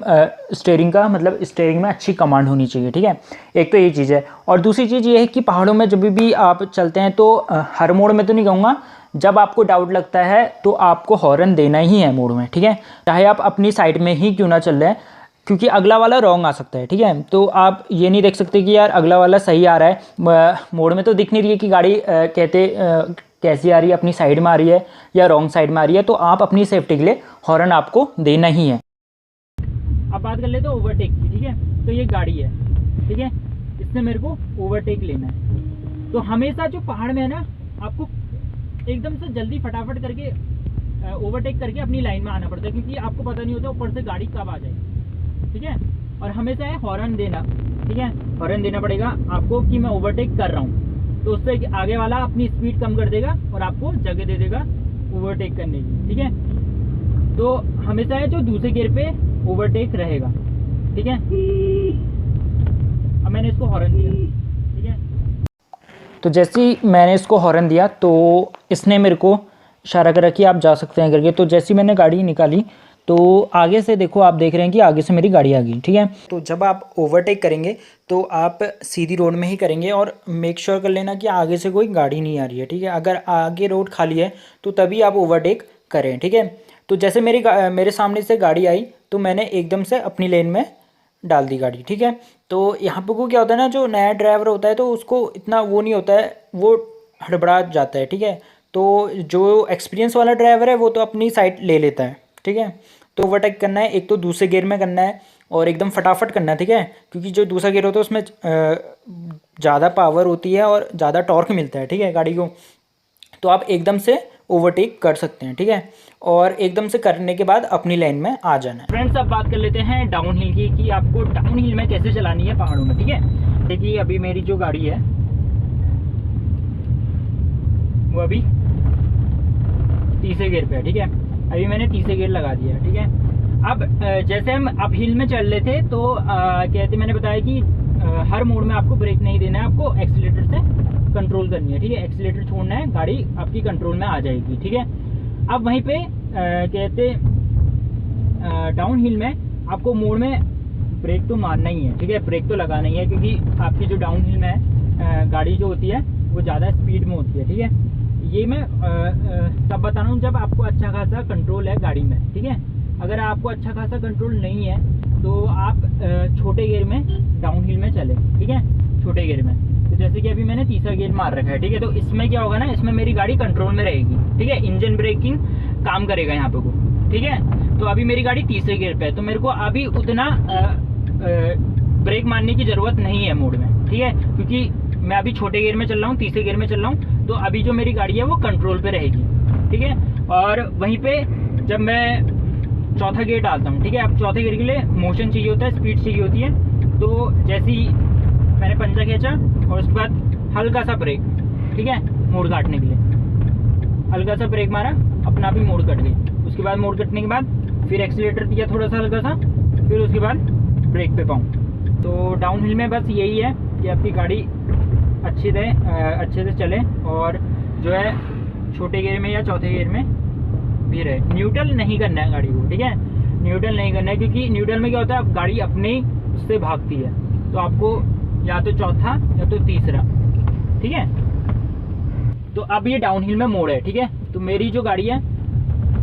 स्टीयरिंग का मतलब स्टीयरिंग में अच्छी कमांड होनी चाहिए, ठीक है। एक तो ये चीज़ है, और दूसरी चीज़ ये है कि पहाड़ों में जब भी आप चलते हैं तो हर मोड़ में तो नहीं कहूँगा, जब आपको डाउट लगता है तो आपको हॉर्न देना ही है मोड़ में, ठीक है। चाहे आप अपनी साइड में ही क्यों ना चल रहे हैं, क्योंकि अगला वाला रॉन्ग आ सकता है, ठीक है। तो आप ये नहीं देख सकते कि यार अगला वाला सही आ रहा है, मोड़ में तो दिख नहीं रही है कि गाड़ी कैसी आ रही है, अपनी साइड में आ रही है या रॉन्ग साइड में आ रही है, तो आप अपनी सेफ्टी के लिए हॉर्न आपको देना ही है। अब बात कर लेते हैं ओवरटेक की, ठीक है। तो ये गाड़ी है, ठीक है, इससे मेरे को ओवरटेक लेना है। तो हमेशा जो पहाड़ में है ना, आपको एकदम से जल्दी फटाफट करके ओवरटेक करके अपनी लाइन में आना पड़ता है, क्योंकि आपको पता नहीं होता ऊपर से गाड़ी कब आ जाए, ठीक है। और हमेशा है हॉर्न देना, ठीक है। हॉर्न देना पड़ेगा आपको कि मैं ओवरटेक कर रहा हूँ, तो उससे आगे वाला अपनी स्पीड कम कर देगा और आपको जगह दे देगा ओवरटेक करने की, ठीक है। तो हमेशा है जो दूसरे गियर पे ओवरटेक रहेगा, ठीक है। अब मैंने इसको हॉर्न दिया, ठीक है। तो जैसे ही मैंने इसको हॉर्न दिया तो इसने मेरे को इशारा करा कि आप जा सकते हैं करके। तो जैसी मैंने गाड़ी निकाली तो आगे से देखो, आप देख रहे हैं कि आगे से मेरी गाड़ी आ गई, ठीक है। तो जब आप ओवरटेक करेंगे तो आप सीधी रोड में ही करेंगे, और मेक श्योर कर लेना कि आगे से कोई गाड़ी नहीं आ रही है, ठीक है। अगर आगे रोड खाली है तो तभी आप ओवरटेक करें, ठीक है। तो जैसे मेरे सामने से गाड़ी आई तो मैंने एकदम से अपनी लेन में डाल दी गाड़ी, ठीक है। तो यहाँ पर को क्या होता है ना, जो नया ड्राइवर होता है तो उसको इतना वो नहीं होता है, वो हड़बड़ा जाता है, ठीक है। तो जो एक्सपीरियंस वाला ड्राइवर है वो तो अपनी साइड ले लेता है, ठीक है। तो ओवरटेक करना है, एक तो दूसरे गियर में करना है और एकदम फटाफट करना है, ठीक है। क्योंकि जो दूसरा गियर होता है उसमें ज़्यादा पावर होती है और ज़्यादा टॉर्क मिलता है, ठीक है, गाड़ी को। तो आप एकदम से ओवरटेक कर सकते हैं, ठीक है। और एकदम से करने के बाद अपनी लाइन में आ जाना है। फ्रेंड्स, अब बात कर लेते हैं डाउन हिल की, कि आपको डाउन हिल में कैसे चलानी है पहाड़ों में, ठीक है। देखिए अभी मेरी जो गाड़ी है वो अभी तीसरे गियर पे है, ठीक है। अभी मैंने तीसरे गियर लगा दिया है, ठीक है। अब जैसे हम अप हिल में चल रहे थे तो कहते मैंने बताया कि हर मोड़ में आपको ब्रेक नहीं देना है, आपको एक्सीलेटर से कंट्रोल करनी है, ठीक है। एक्सीलेटर छोड़ना है, गाड़ी आपकी कंट्रोल में आ जाएगी, ठीक है। अब वहीं पे कहते डाउन हिल में आपको मोड़ में ब्रेक तो मारना ही है, ठीक है, ब्रेक तो लगाना ही है, क्योंकि आपकी जो डाउन हिल में है गाड़ी जो होती है वो ज़्यादा स्पीड में होती है, ठीक है। ये मैं तब बता रहा हूँ जब आपको अच्छा खासा कंट्रोल है गाड़ी में, ठीक है। अगर आपको अच्छा खासा कंट्रोल नहीं है तो आप छोटे गियर में डाउन हिल में चले, ठीक है, छोटे गियर में। तो जैसे कि अभी मैंने तीसरा गियर मार रखा है, ठीक है। तो इसमें क्या होगा ना, इसमें मेरी गाड़ी कंट्रोल में रहेगी, ठीक है, इंजन ब्रेकिंग काम करेगा यहाँ पे को, ठीक है। तो अभी मेरी गाड़ी तीसरे गियर पे है, तो मेरे को अभी उतना ब्रेक मारने की ज़रूरत नहीं है मोड में, ठीक है, क्योंकि मैं अभी छोटे गियर में चल रहा हूँ, तीसरे गियर में चल रहा हूँ। तो अभी जो मेरी गाड़ी है वो कंट्रोल पे रहेगी, ठीक है। और वहीं पे जब मैं चौथा गियर डालता हूँ, ठीक है। अब चौथे गियर के लिए मोशन चाहिए होता है, स्पीड चाहिए होती है। तो जैसे ही मैंने पंजा खींचा और उसके बाद हल्का सा ब्रेक, ठीक है, मोड़ काटने के लिए हल्का सा ब्रेक मारा, अपना भी मोड़ कट गई। उसके बाद मोड़ कटने के बाद फिर एक्सीलेटर दिया थोड़ा सा हल्का सा, फिर उसके बाद ब्रेक पे पाऊँ। तो डाउन हिल में बस यही है कि आपकी गाड़ी अच्छे से चले और जो है छोटे गियर में या चौथे गियर में भी रहे। न्यूट्रल नहीं करना है गाड़ी को, ठीक है, न्यूट्रल नहीं करना है, क्योंकि न्यूट्रल में क्या होता है, आप गाड़ी अपने उससे भागती है, तो आपको या तो चौथा या तो तीसरा, ठीक है। तो अब ये डाउन हिल में मोड़ है, ठीक है। तो मेरी जो गाड़ी है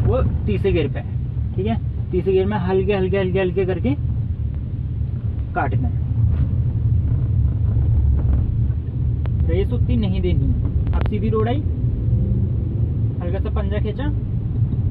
वो तीसरे गियर पे है, ठीक है। तीसरे गियर में हल्के हल्के हल्के हल्के करके काटना है, रेस उतनी नहीं देनी है। अब सीधी रोड आई, हल्का सा पंजा खींचा,